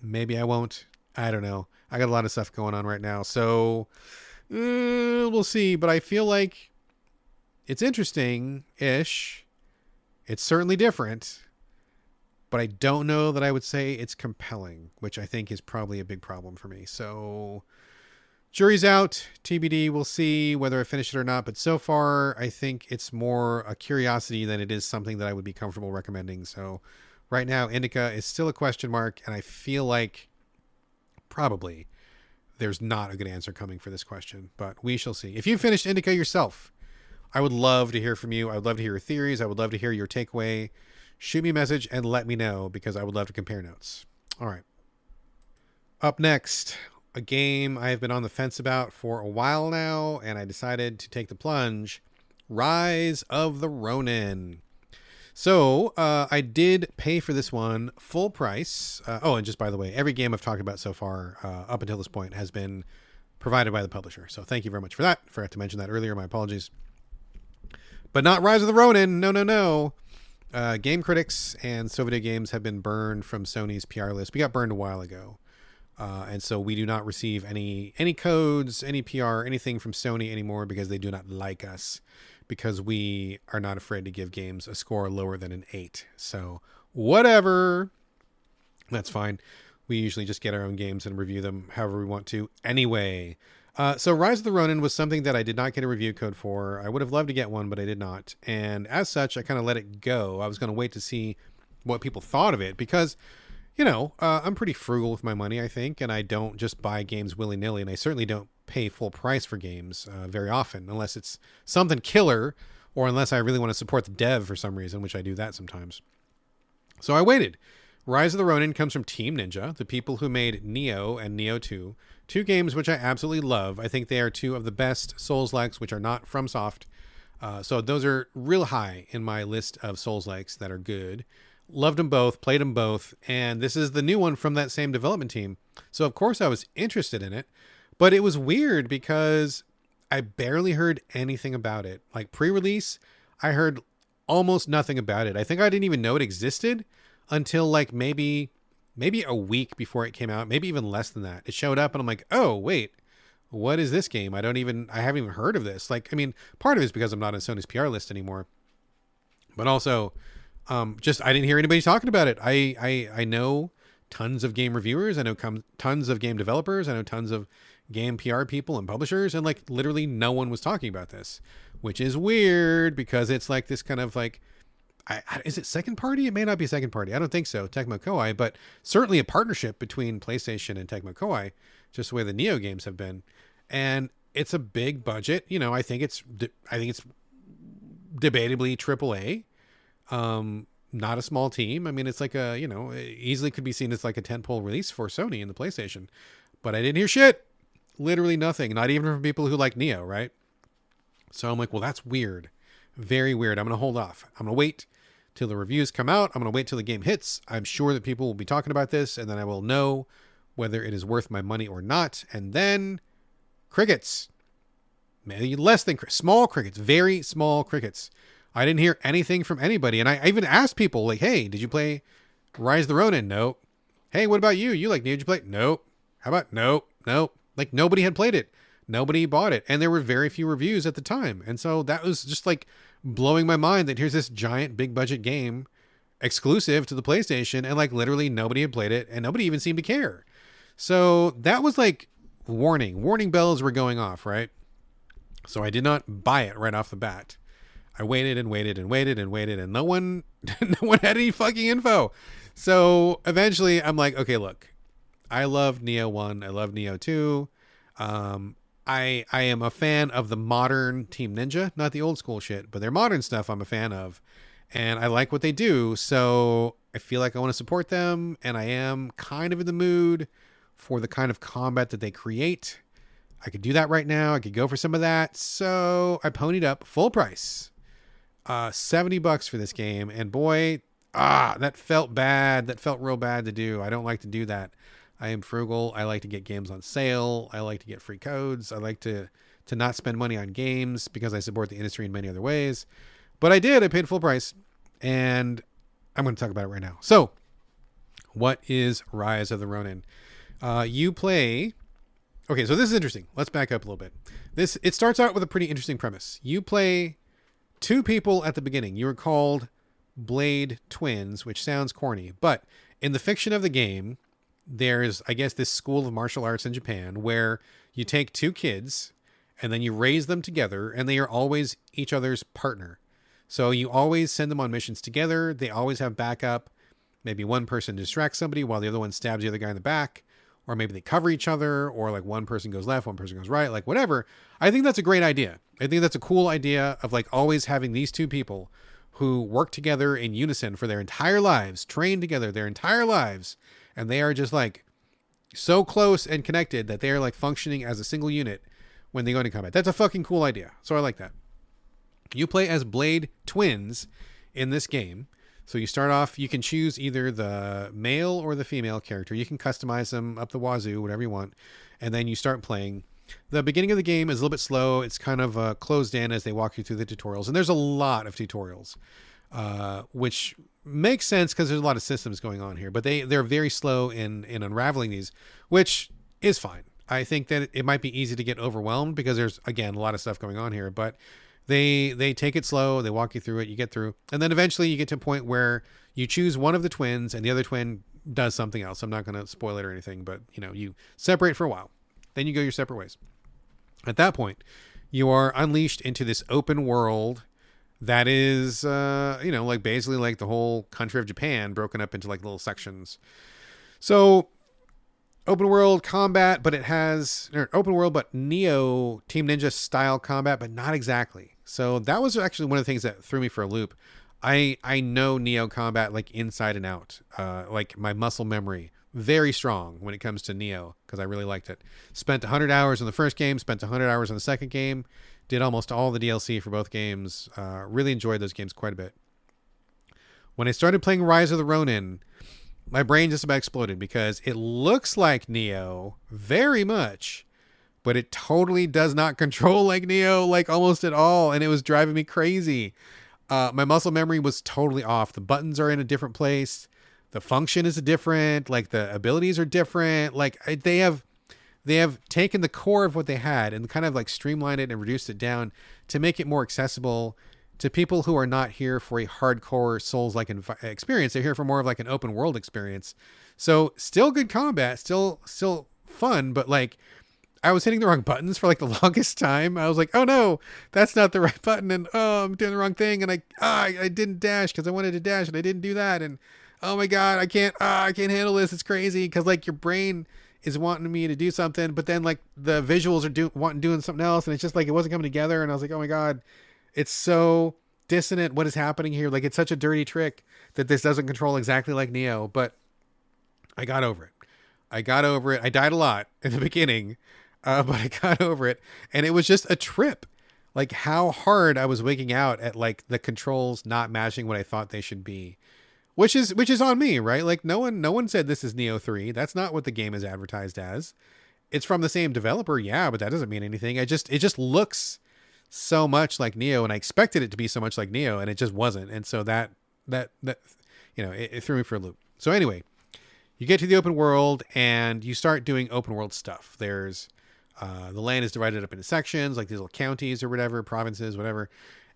Maybe I won't. I don't know. I got a lot of stuff going on right now. So we'll see. But I feel like it's interesting-ish. It's certainly different. But I don't know that I would say it's compelling, which I think is probably a big problem for me. So jury's out. TBD. We'll see whether I finish it or not. But so far, I think it's more a curiosity than it is something that I would be comfortable recommending. So right now, Indika is still a question mark. And I feel like probably there's not a good answer coming for this question. But we shall see. If you finished Indika yourself, I would love to hear from you. I would love to hear your theories. I would love to hear your takeaway. Shoot me a message and let me know, because I would love to compare notes. All right. Up next, a game I've been on the fence about for a while now, and I decided to take the plunge. Rise of the Ronin. So I did pay for this one full price. And just by the way, every game I've talked about so far up until this point has been provided by the publisher. So thank you very much for that. Forgot to mention that earlier. My apologies. But not Rise of the Ronin. No. Game critics and So Videogames have been burned from Sony's PR list. We got burned a while ago. And so we do not receive any codes, any PR, anything from Sony anymore, because they do not like us, because we are not afraid to give games a score lower than an 8. So whatever. That's fine. We usually just get our own games and review them however we want to anyway. So Rise of the Ronin was something that I did not get a review code for. I would have loved to get one, but I did not. And as such, I kind of let it go. I was going to wait to see what people thought of it, because, I'm pretty frugal with my money, I think, and I don't just buy games willy-nilly, and I certainly don't pay full price for games very often, unless it's something killer, or unless I really want to support the dev for some reason, which I do that sometimes. So I waited. Rise of the Ronin comes from Team Ninja, the people who made Neo and Neo 2, two games which I absolutely love. I think they are two of the best Souls-likes which are not FromSoft. So those are real high in my list of Souls-likes that are good. Loved them both, played them both, and this is the new one from that same development team. So of course I was interested in it, but it was weird because I barely heard anything about it. Like pre-release, I heard almost nothing about it. I think I didn't even know it existed until like maybe a week before it came out, maybe even less than that. It showed up and I'm like, oh, wait, what is this game? I haven't even heard of this. Like, I mean, part of it is because I'm not on Sony's PR list anymore, but also I didn't hear anybody talking about it. I know tons of game reviewers. I know tons of game developers. I know tons of game PR people and publishers, and like literally no one was talking about this, which is weird because it's like this kind of like, is it second party? It may not be second party. I don't think so. Tecmo Koei, but certainly a partnership between PlayStation and Tecmo Koei, just the way the Neo games have been. And it's a big budget. I think it's debatably AAA. Not a small team. I mean, it's like a, you know, it easily could be seen as like a tentpole release for Sony and the PlayStation. But I didn't hear shit. Literally nothing. Not even from people who like Neo, right? So I'm like, well, that's weird. Very weird. I'm going to hold off. I'm going to wait till the reviews come out. I'm going to wait till the game hits. I'm sure that people will be talking about this, and then I will know whether it is worth my money or not. And then crickets. Maybe less than small crickets. Very small crickets. I didn't hear anything from anybody. And I even asked people, like, hey, did you play Rise of the Ronin? Nope. Hey, what about you? You like, did you play? Nope. How about nope? Like, nobody had played it. Nobody bought it. And there were very few reviews at the time. And so that was just like blowing my mind that here's this giant big budget game exclusive to the PlayStation, and like literally nobody had played it and nobody even seemed to care. So that was like warning bells were going off, right? So I did not buy it right off the bat. I waited and waited and waited and waited, and no one had any fucking info. So eventually I'm like, okay, look, I love Neo 1. I love Neo 2. I am a fan of the modern Team Ninja, not the old school shit, but their modern stuff I'm a fan of, and I like what they do. So I feel like I want to support them, and I am kind of in the mood for the kind of combat that they create. I could do that right now. I could go for some of that. So I ponied up full price, $70 for this game. And boy, that felt bad. That felt real bad to do. I don't like to do that. I am frugal. I like to get games on sale. I like to get free codes. I like to not spend money on games because I support the industry in many other ways. But I did. I paid full price, and I'm going to talk about it right now. So what is Rise of the Ronin? You play... Okay, so this is interesting. Let's back up a little bit. It starts out with a pretty interesting premise. You play two people at the beginning. You are called Blade Twins, which sounds corny, but in the fiction of the game, there's, I guess, this school of martial arts in Japan where you take two kids and then you raise them together, and they are always each other's partner. So you always send them on missions together. They always have backup. Maybe one person distracts somebody while the other one stabs the other guy in the back. Or maybe they cover each other, or like one person goes left, one person goes right, like whatever. I think that's a great idea. I think that's a cool idea of like always having these two people who work together in unison for their entire lives, train together their entire lives, and they are just like so close and connected that they're like functioning as a single unit when they go into combat. That's a fucking cool idea. So I like that. You play as Blade Twins in this game. So you start off, you can choose either the male or the female character. You can customize them up the wazoo, whatever you want. And then you start playing. The beginning of the game is a little bit slow. It's kind of closed in as they walk you through the tutorials. And there's a lot of tutorials, which makes sense because there's a lot of systems going on here. But they're very slow in unraveling these, which is fine. I think that it might be easy to get overwhelmed because there's, again, a lot of stuff going on here. But they take it slow. They walk you through it. You get through. And then eventually you get to a point where you choose one of the twins and the other twin does something else. I'm not going to spoil it or anything, but you separate for a while. Then you go your separate ways. At that point, you are unleashed into this open world that is, like basically like the whole country of Japan broken up into like little sections. So open world combat, but open world, but Neo Team Ninja style combat, but not exactly. So that was actually one of the things that threw me for a loop. I know Neo combat like inside and out. Like my muscle memory, very strong when it comes to Neo because I really liked it. Spent 100 hours in the first game, spent 100 hours in the second game, did almost all the DLC for both games. Really enjoyed those games quite a bit. When I started playing Rise of the Ronin, my brain just about exploded because it looks like Neo very much, but it totally does not control like Neo, like almost at all. And it was driving me crazy. My muscle memory was totally off. The buttons are in a different place. The function is different. Like the abilities are different. Like they have taken the core of what they had and kind of like streamlined it and reduced it down to make it more accessible to people who are not here for a hardcore Souls-like experience. They're here for more of like an open world experience. So still good combat, still fun, but like I was hitting the wrong buttons for like the longest time. I was like, oh no, that's not the right button. And oh, I'm doing the wrong thing. And I didn't dash because I wanted to dash and I didn't do that. And oh my God, I can't handle this. It's crazy. Cause like your brain is wanting me to do something, but then like the visuals are doing something else. And it's just like, it wasn't coming together. And I was like, oh my God, it's so dissonant. What is happening here? Like, it's such a dirty trick that this doesn't control exactly like Neo, but I got over it. I got over it. I died a lot in the beginning, but I got over it. And it was just a trip. Like, how hard I was wigging out at like the controls not matching what I thought they should be. Which is on me, right? Like, no one said this is Neo 3. That's not what the game is advertised as. It's from the same developer, yeah, but that doesn't mean anything. It just looks so much like Neo, and I expected it to be so much like Neo, and it just wasn't. And so that it threw me for a loop. So anyway, you get to the open world and you start doing open world stuff. There's the land is divided up into sections, like these little counties or whatever, provinces, whatever.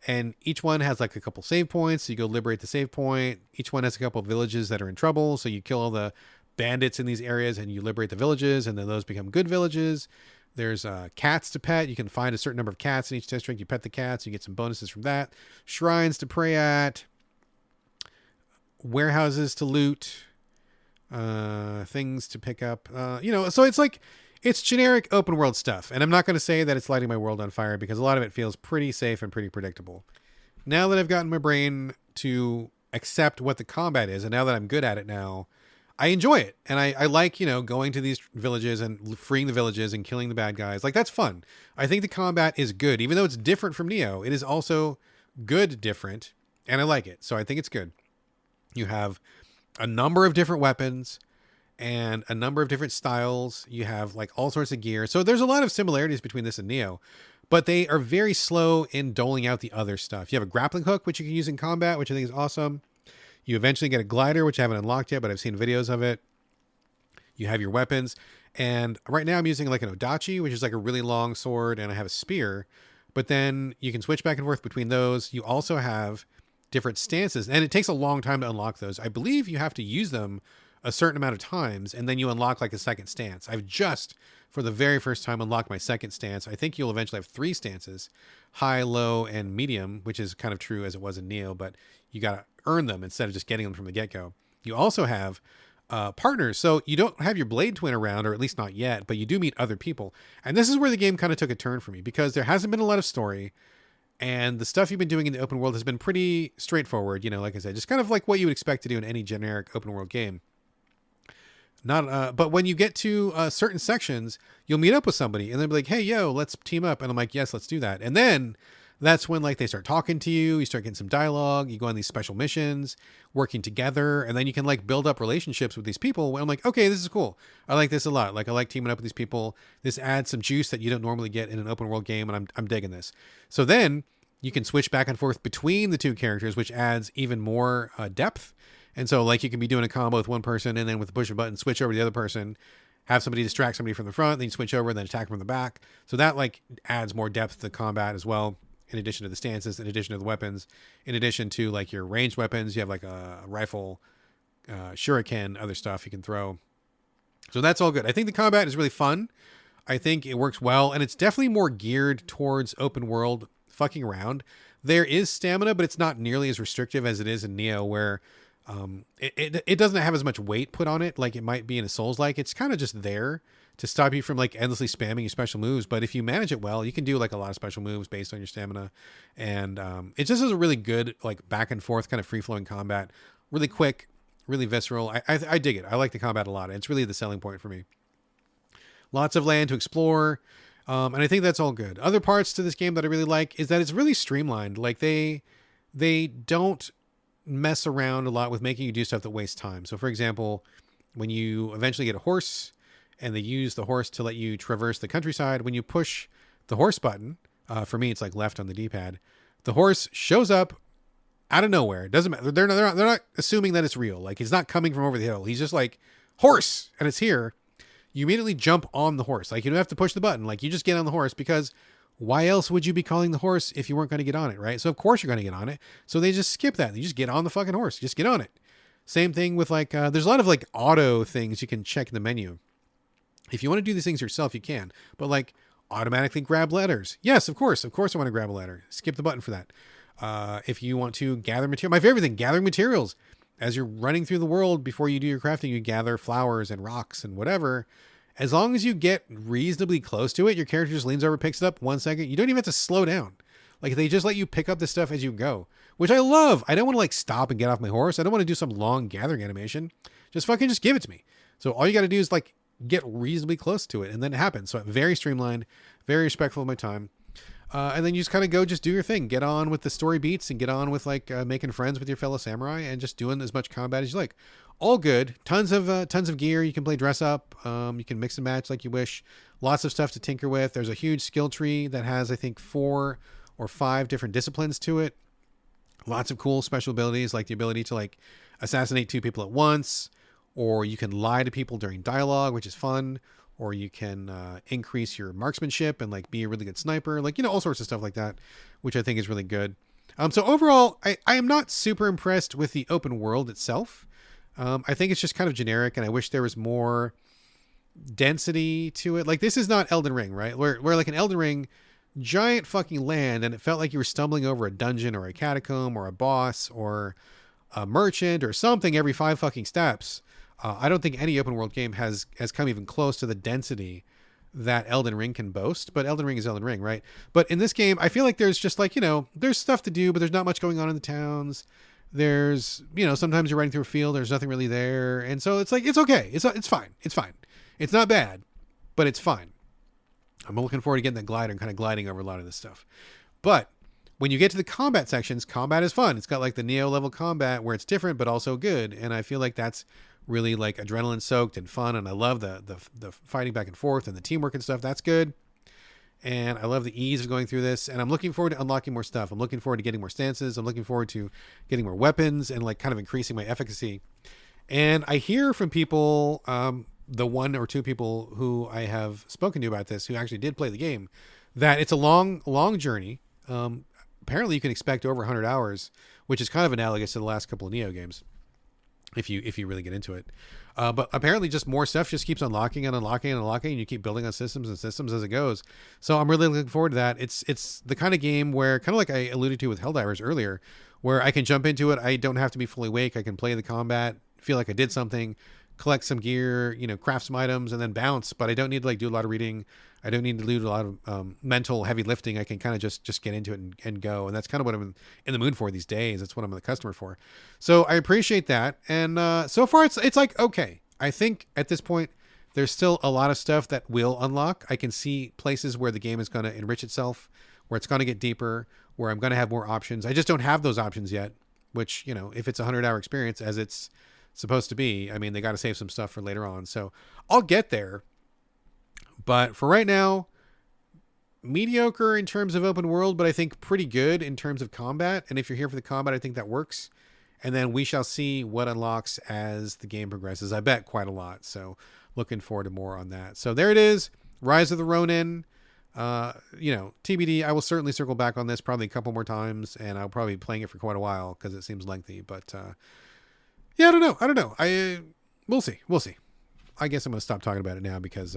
And each one has like a couple save points. So you go liberate the save point. Each one has a couple villages that are in trouble. So you kill all the bandits in these areas and you liberate the villages, and then those become good villages. There's cats to pet. You can find a certain number of cats in each district. You pet the cats, you get some bonuses from that. Shrines to pray at. Warehouses to loot. Things to pick up. So it's like, it's generic open world stuff. And I'm not going to say that it's lighting my world on fire, because a lot of it feels pretty safe and pretty predictable. Now that I've gotten my brain to accept what the combat is, and now that I'm good at it now, I enjoy it. And I like, going to these villages and freeing the villages and killing the bad guys. Like, that's fun. I think the combat is good. Even though it's different from Neo, it is also good different. And I like it. So I think it's good. You have a number of different weapons and a number of different styles. You have like all sorts of gear. So there's a lot of similarities between this and Neo, but they are very slow in doling out the other stuff. You have a grappling hook, which you can use in combat, which I think is awesome. You eventually get a glider, which I haven't unlocked yet, but I've seen videos of it. You have your weapons. And right now I'm using like an Odachi, which is like a really long sword, and I have a spear. But then you can switch back and forth between those. You also have different stances, and it takes a long time to unlock those. I believe you have to use them a certain amount of times, and then you unlock like a second stance. I've just, for the very first time, unlocked my second stance. I think you'll eventually have 3 stances, high, low, and medium, which is kind of true as it was in Neo, but you got to earn them instead of just getting them from the get-go. You also have partners. So you don't have your blade twin around, or at least not yet, but you do meet other people. And this is where the game kind of took a turn for me, because there hasn't been a lot of story, and the stuff you've been doing in the open world has been pretty straightforward. Like I said, just kind of like what you would expect to do in any generic open world game. But when you get to certain sections, you'll meet up with somebody and they'll be like, hey, yo, let's team up. And I'm like, yes, let's do that. And then that's when like they start talking to you, you start getting some dialogue, you go on these special missions, working together, and then you can like build up relationships with these people. I'm like, okay, this is cool. I like this a lot. Like, I like teaming up with these people. This adds some juice that you don't normally get in an open world game, and I'm digging this. So then you can switch back and forth between the two characters, which adds even more depth. And so like you can be doing a combo with one person, and then with the push of a button, switch over to the other person, have somebody distract somebody from the front, then you switch over and then attack from the back. So that like adds more depth to the combat as well, in addition to the stances, in addition to the weapons, in addition to like your ranged weapons. You have like a rifle, shuriken, other stuff you can throw. So that's all good. I think the combat is really fun. I think it works well, and it's definitely more geared towards open world fucking around. There is stamina, but it's not nearly as restrictive as it is in Neo, where it doesn't have as much weight put on it like it might be in a Souls-like. It's kind of just there to stop you from like endlessly spamming your special moves. But if you manage it well, you can do like a lot of special moves based on your stamina. And it just is a really good like back and forth kind of free-flowing combat. Really quick, really visceral. I dig it. I like the combat a lot. It's really the selling point for me. Lots of land to explore. And I think that's all good. Other parts to this game that I really like is that it's really streamlined. Like they don't mess around a lot with making you do stuff that wastes time. So for example, when you eventually get a horse and they use the horse to let you traverse the countryside, when you push the horse button, for me it's like left on the D-pad, the horse shows up out of nowhere. It doesn't matter. They're not assuming that it's real. Like, he's not coming from over the hill. He's just like, horse, and it's here. You immediately jump on the horse. Like, you don't have to push the button. Like, you just get on the horse, because why else would you be calling the horse if you weren't going to get on it, right? So of course you're going to get on it. So they just skip that. You just get on the fucking horse. Just get on it. Same thing with like, there's a lot of like auto things you can check in the menu. If you want to do these things yourself, you can. But like, automatically grab letters. Yes, of course I want to grab a letter. Skip the button for that. If you want to gather material, my favorite thing, gathering materials. As you're running through the world, before you do your crafting, you gather flowers and rocks and whatever. As long as you get reasonably close to it, your character just leans over, picks it up 1 second. You don't even have to slow down. Like they just let you pick up the stuff as you go, which I love. I don't want to like stop and get off my horse. I don't want to do some long gathering animation. Just give it to me. So all you got to do is like get reasonably close to it, and then it happens. So very streamlined, very respectful of my time. And then you just kind of go, just do your thing, get on with the story beats and get on with like making friends with your fellow samurai and just doing as much combat as you like. All good. Tons of gear. You can play dress up. You can mix and match like you wish. Lots of stuff to tinker with. There's a huge skill tree that has, I think, 4 or 5 different disciplines to it. Lots of cool special abilities, like the ability to like assassinate 2 people at once, or you can lie to people during dialogue, which is fun. Or you can increase your marksmanship and like be a really good sniper, like, you know, all sorts of stuff like that, which I think is really good. So overall, I am not super impressed with the open world itself. I think it's just kind of generic, and I wish there was more density to it. Like, this is not Elden Ring, right? Where like an Elden Ring, giant fucking land, and it felt like you were stumbling over a dungeon or a catacomb or a boss or a merchant or something every 5 fucking steps. I don't think any open world game has come even close to the density that Elden Ring can boast, but Elden Ring is Elden Ring, right? But in this game, I feel like there's just like, you know, there's stuff to do, but there's not much going on in the towns. There's, you know, sometimes you're riding through a field, there's nothing really there. And so it's like, it's okay. It's fine. It's fine. It's not bad, but it's fine. I'm looking forward to getting that glider and kind of gliding over a lot of this stuff. But when you get to the combat sections, combat is fun. It's got like the Neo level combat where it's different, but also good. And I feel like that's really like adrenaline soaked and fun. And I love the fighting back and forth and the teamwork and stuff. That's good. And I love the ease of going through this. And I'm looking forward to unlocking more stuff. I'm looking forward to getting more stances. I'm looking forward to getting more weapons and like kind of increasing my efficacy. And I hear from people, the 1 or 2 people who I have spoken to about this, who actually did play the game, that it's a long journey. Apparently you can expect over 100 hours, which is kind of analogous to the last couple of Neo games, if you really get into it. But apparently just more stuff just keeps unlocking and you keep building on systems and systems as it goes. So I'm really looking forward to that. It's the kind of game where, kind of like I alluded to with Helldivers earlier, where I can jump into it. I don't have to be fully awake. I can play the combat, feel like I did something, collect some gear, you know, craft some items, and then bounce. But I don't need to like do a lot of reading. I don't need to do a lot of mental heavy lifting. I can kind of just get into it and go. And that's kind of what I'm in the mood for these days. That's what I'm the customer for. So I appreciate that. And so far it's like, okay. I think at this point, there's still a lot of stuff that will unlock. I can see places where the game is going to enrich itself, where it's going to get deeper, where I'm going to have more options. I just don't have those options yet, which, you know, if it's a 100-hour experience as it's supposed to be, I mean, they got to save some stuff for later on. So I'll get there. But for right now, mediocre in terms of open world, but I think pretty good in terms of combat. And if you're here for the combat, I think that works. And then we shall see what unlocks as the game progresses. I bet quite a lot. So looking forward to more on that. So there it is. Rise of the Ronin. You know, TBD. I will certainly circle back on this probably a couple more times, and I'll probably be playing it for quite a while because it seems lengthy. But yeah, I don't know. We'll see. I guess I'm going to stop talking about it now because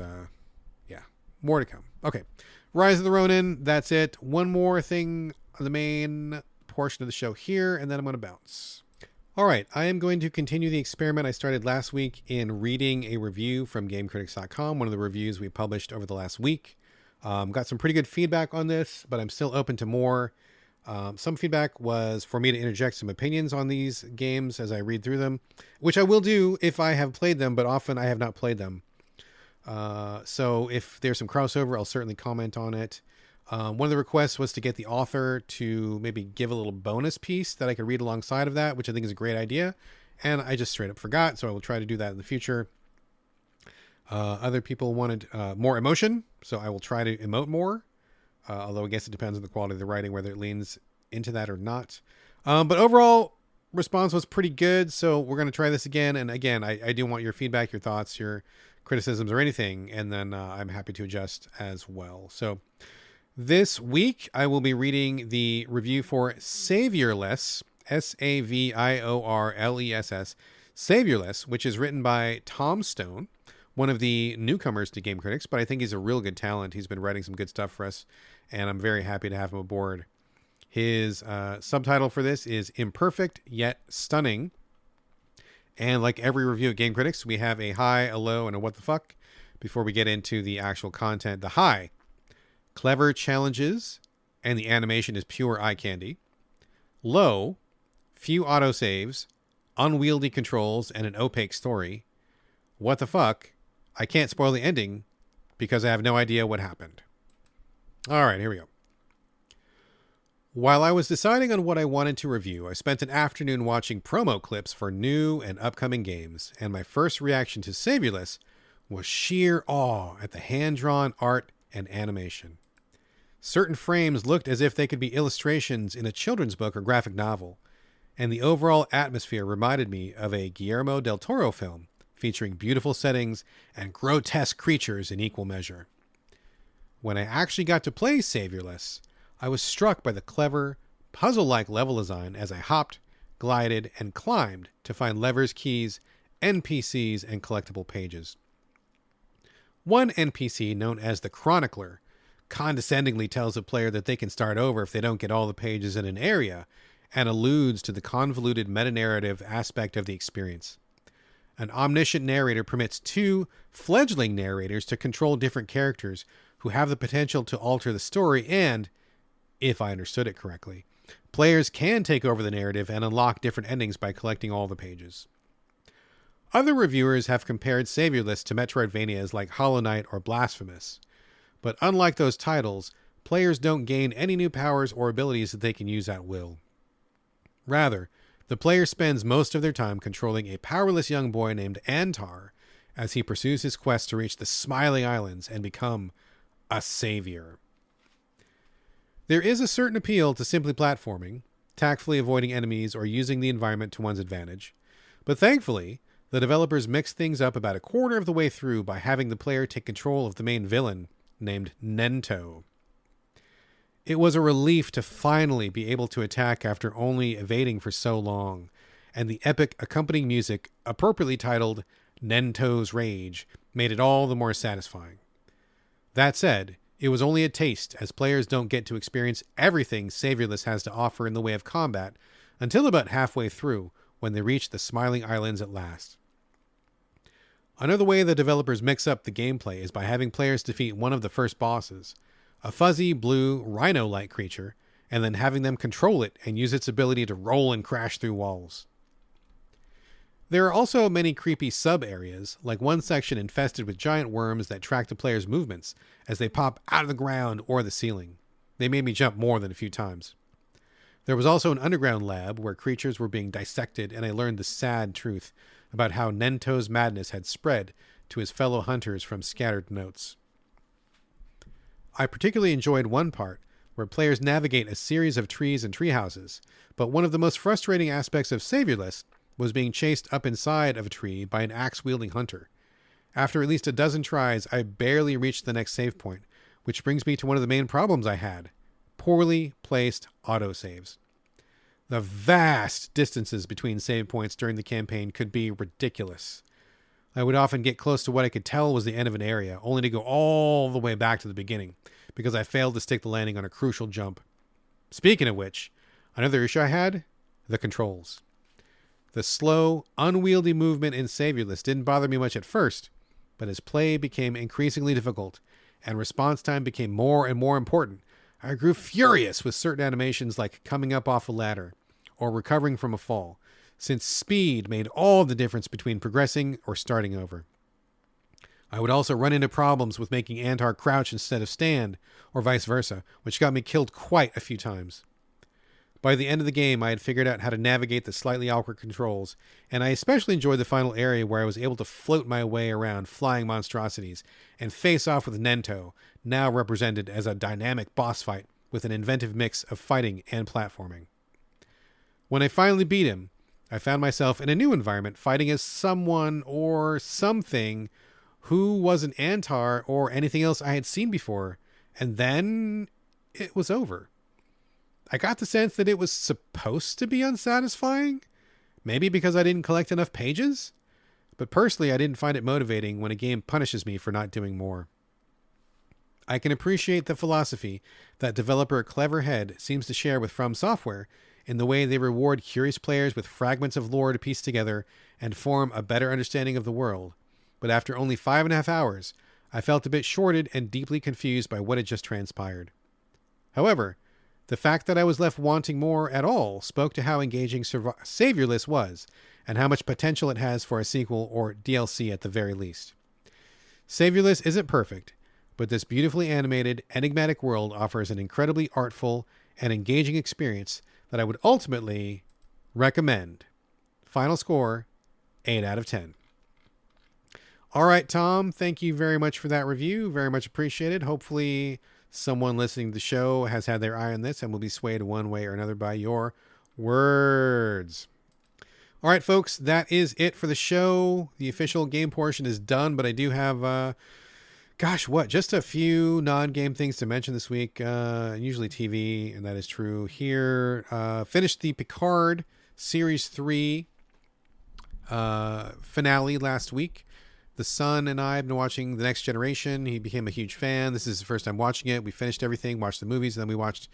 yeah, more to come. Okay. Rise of the Ronin. That's it. One more thing on the main portion of the show here, and then I'm going to bounce. All right, I am going to continue the experiment I started last week in reading a review from GameCritics.com, one of the reviews we published over the last week. Got some pretty good feedback on this, but I'm still open to more. Some feedback was for me to interject some opinions on these games as I read through them, which I will do if I have played them, but often I have not played them. So if there's some crossover, I'll certainly comment on it. One of the requests was to get the author to maybe give a little bonus piece that I could read alongside of that, which I think is a great idea. And I just straight up forgot, so I will try to do that in the future. Other people wanted more emotion, so I will try to emote more. Although I guess it depends on the quality of the writing, whether it leans into that or not. But overall, response was pretty good, so we're going to try this again. And again, I do want your feedback, your thoughts, your criticisms, or anything, and then I'm happy to adjust as well. So this week, I will be reading the review for Saviorless, Saviorless, Saviorless, which is written by Tom Stone, one of the newcomers to Game Critics, but I think he's a real good talent. He's been writing some good stuff for us, and I'm very happy to have him aboard. His subtitle for this is Imperfect Yet Stunning. And like every review at Game Critics, we have a high, a low, and a what the fuck before we get into the actual content. The high: clever challenges, and the animation is pure eye candy. Low, few autosaves, unwieldy controls, and an opaque story. What the fuck? I can't spoil the ending because I have no idea what happened. All right, here we go. While I was deciding on what I wanted to review, I spent an afternoon watching promo clips for new and upcoming games, and my first reaction to Saviorless was sheer awe at the hand-drawn art and animation. Certain frames looked as if they could be illustrations in a children's book or graphic novel, and the overall atmosphere reminded me of a Guillermo del Toro film, featuring beautiful settings and grotesque creatures in equal measure. When I actually got to play Saviorless, I was struck by the clever, puzzle-like level design as I hopped, glided, and climbed to find levers, keys, NPCs, and collectible pages. One NPC, known as the Chronicler, condescendingly tells the player that they can start over if they don't get all the pages in an area, and alludes to the convoluted meta-narrative aspect of the experience. An omniscient narrator permits two fledgling narrators to control different characters who have the potential to alter the story and, if I understood it correctly, players can take over the narrative and unlock different endings by collecting all the pages. Other reviewers have compared Saviorless to Metroidvanias like Hollow Knight or Blasphemous, but unlike those titles, players don't gain any new powers or abilities that they can use at will. Rather, the player spends most of their time controlling a powerless young boy named Antar as he pursues his quest to reach the Smiling Islands and become a savior. There is a certain appeal to simply platforming, tactfully avoiding enemies or using the environment to one's advantage, but thankfully, the developers mixed things up about a quarter of the way through by having the player take control of the main villain, named Nento. It was a relief to finally be able to attack after only evading for so long, and the epic accompanying music, appropriately titled Nento's Rage, made it all the more satisfying. That said, it was only a taste, as players don't get to experience everything Saviorless has to offer in the way of combat until about halfway through, when they reach the Smiling Islands at last. Another way the developers mix up the gameplay is by having players defeat one of the first bosses, a fuzzy blue rhino-like creature, and then having them control it and use its ability to roll and crash through walls. There are also many creepy sub-areas, like one section infested with giant worms that track the player's movements as they pop out of the ground or the ceiling. They made me jump more than a few times. There was also an underground lab where creatures were being dissected, and I learned the sad truth about how Nento's madness had spread to his fellow hunters from scattered notes. I particularly enjoyed one part where players navigate a series of trees and treehouses, but one of the most frustrating aspects of Saviorless was being chased up inside of a tree by an axe-wielding hunter. After at least a dozen tries, I barely reached the next save point, which brings me to one of the main problems I had: poorly placed autosaves. The vast distances between save points during the campaign could be ridiculous. I would often get close to what I could tell was the end of an area, only to go all the way back to the beginning, because I failed to stick the landing on a crucial jump. Speaking of which, another issue I had: the controls. The slow, unwieldy movement in Saviorless didn't bother me much at first, but as play became increasingly difficult and response time became more and more important, I grew furious with certain animations like coming up off a ladder or recovering from a fall, since speed made all the difference between progressing or starting over. I would also run into problems with making Antar crouch instead of stand, or vice versa, which got me killed quite a few times. By the end of the game, I had figured out how to navigate the slightly awkward controls, and I especially enjoyed the final area where I was able to float my way around flying monstrosities and face off with Nento, now represented as a dynamic boss fight with an inventive mix of fighting and platforming. When I finally beat him, I found myself in a new environment fighting as someone or something who wasn't Antar or anything else I had seen before, and then it was over. I got the sense that it was supposed to be unsatisfying, maybe because I didn't collect enough pages, but personally I didn't find it motivating when a game punishes me for not doing more. I can appreciate the philosophy that developer Cleverhead seems to share with From Software in the way they reward curious players with fragments of lore to piece together and form a better understanding of the world, but after only 5.5 hours, I felt a bit shorted and deeply confused by what had just transpired. However, The fact that I was left wanting more at all spoke to how engaging Saviorless was, and how much potential it has for a sequel or DLC at the very least. Saviorless isn't perfect, but this beautifully animated, enigmatic world offers an incredibly artful and engaging experience that I would ultimately recommend. Final score, 8 out of 10. All right, Tom, thank you very much for that review. Very much appreciated. Hopefully someone listening to the show has had their eye on this and will be swayed one way or another by your words. All right, folks, that is it for the show. The official game portion is done, but I do have, just a few non-game things to mention this week. Usually TV, and that is true here. Finished the Picard Series 3 finale last week. The son and I have been watching The Next Generation. He became a huge fan. This is the first time watching it. We finished everything, watched the movies, and then we watched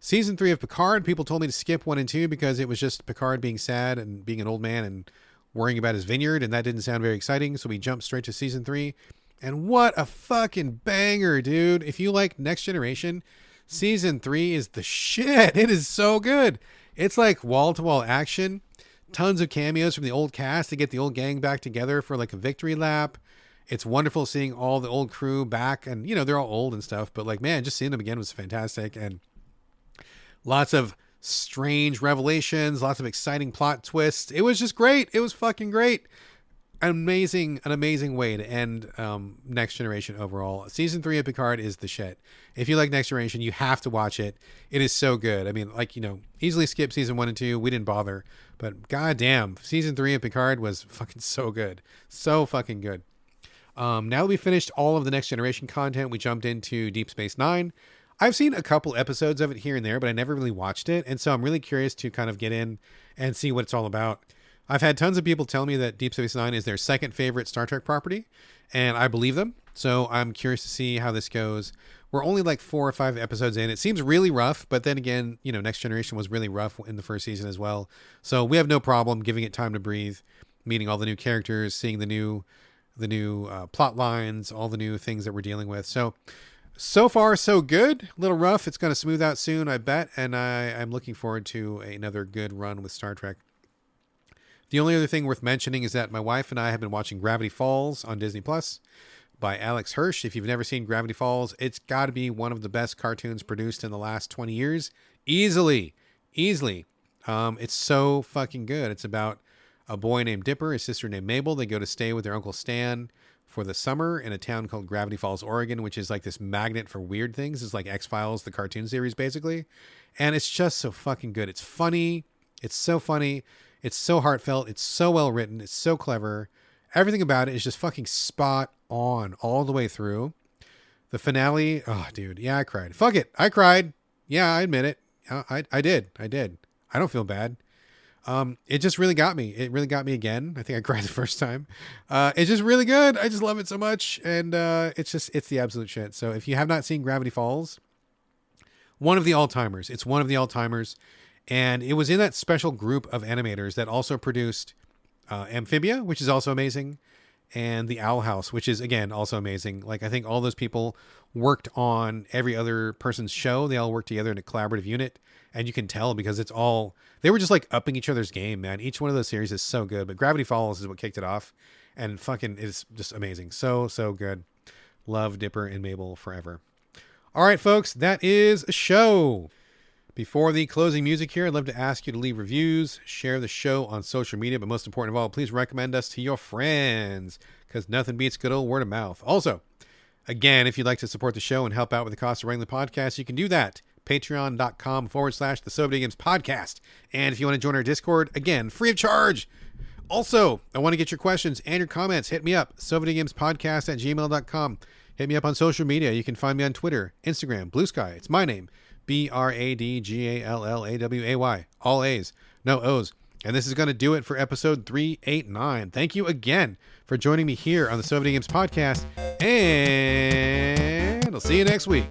Season 3 of Picard. People told me to skip 1 and 2 because it was just Picard being sad and being an old man and worrying about his vineyard, and that didn't sound very exciting, so we jumped straight to Season 3. And what a fucking banger, dude. If you like Next Generation, Season 3 is the shit. It is so good. It's like wall-to-wall action. Tons of cameos from the old cast to get the old gang back together for like a victory lap. It's wonderful seeing all the old crew back, and they're all old and stuff, but like, man, just seeing them again was fantastic. And lots of strange revelations, lots of exciting plot twists. It was just great. It was fucking great. An amazing way to end Next Generation overall. Season 3 of Picard is the shit. If you like Next Generation, you have to watch it. It is so good. I mean, easily skip Season 1 and 2. We didn't bother. But goddamn, Season 3 of Picard was fucking so good. So fucking good. Now that we finished all of the Next Generation content, we jumped into Deep Space Nine. I've seen a couple episodes of it here and there, but I never really watched it. And so I'm really curious to kind of get in and see what it's all about. I've had tons of people tell me that Deep Space Nine is their second favorite Star Trek property, and I believe them. So I'm curious to see how this goes. We're only like 4 or 5 episodes in. It seems really rough, but then again, Next Generation was really rough in the first season as well. So we have no problem giving it time to breathe, meeting all the new characters, seeing the new plot lines, all the new things that we're dealing with. So far, so good. A little rough. It's going to smooth out soon, I bet. And I'm looking forward to another good run with Star Trek. The only other thing worth mentioning is that my wife and I have been watching Gravity Falls on Disney Plus by Alex Hirsch. If you've never seen Gravity Falls, it's got to be one of the best cartoons produced in the last 20 years. Easily. It's so fucking good. It's about a boy named Dipper, his sister named Mabel. They go to stay with their Uncle Stan for the summer in a town called Gravity Falls, Oregon, which is like this magnet for weird things. It's like X-Files, the cartoon series, basically. And it's just so fucking good. It's funny. It's so funny. It's so heartfelt. It's so well written. It's so clever. Everything about it is just fucking spot on all the way through. The finale, oh, dude. Yeah, I cried. Fuck it. I cried. Yeah, I admit it. I did. I don't feel bad. It just really got me. It really got me again. I think I cried the first time. It's just really good. I just love it so much. And it's the absolute shit. So if you have not seen Gravity Falls, one of the all-timers. It's one of the all-timers. And it was in that special group of animators that also produced Amphibia, which is also amazing, and The Owl House, which is, again, also amazing. Like, I think all those people worked on every other person's show. They all worked together in a collaborative unit, and you can tell because they were just like upping each other's game, man. Each one of those series is so good, but Gravity Falls is what kicked it off, and fucking is just amazing. So good. Love Dipper and Mabel forever. All right, folks, that is a show. Before the closing music here, I'd love to ask you to leave reviews, share the show on social media, but most important of all, please recommend us to your friends, because nothing beats good old word of mouth. Also, again, if you'd like to support the show and help out with the cost of running the podcast, you can do that. Patreon.com/the Videogames podcast. And if you want to join our Discord, again, free of charge. Also, I want to get your questions and your comments. Hit me up, SoVideoGamesPodcast@gmail.com. Hit me up on social media. You can find me on Twitter, Instagram, Blue Sky. It's my name. BRADGALLAWAY. All A's, no O's. And this is going to do it for episode 389. Thank you again for joining me here on the Video Games podcast. And I'll see you next week.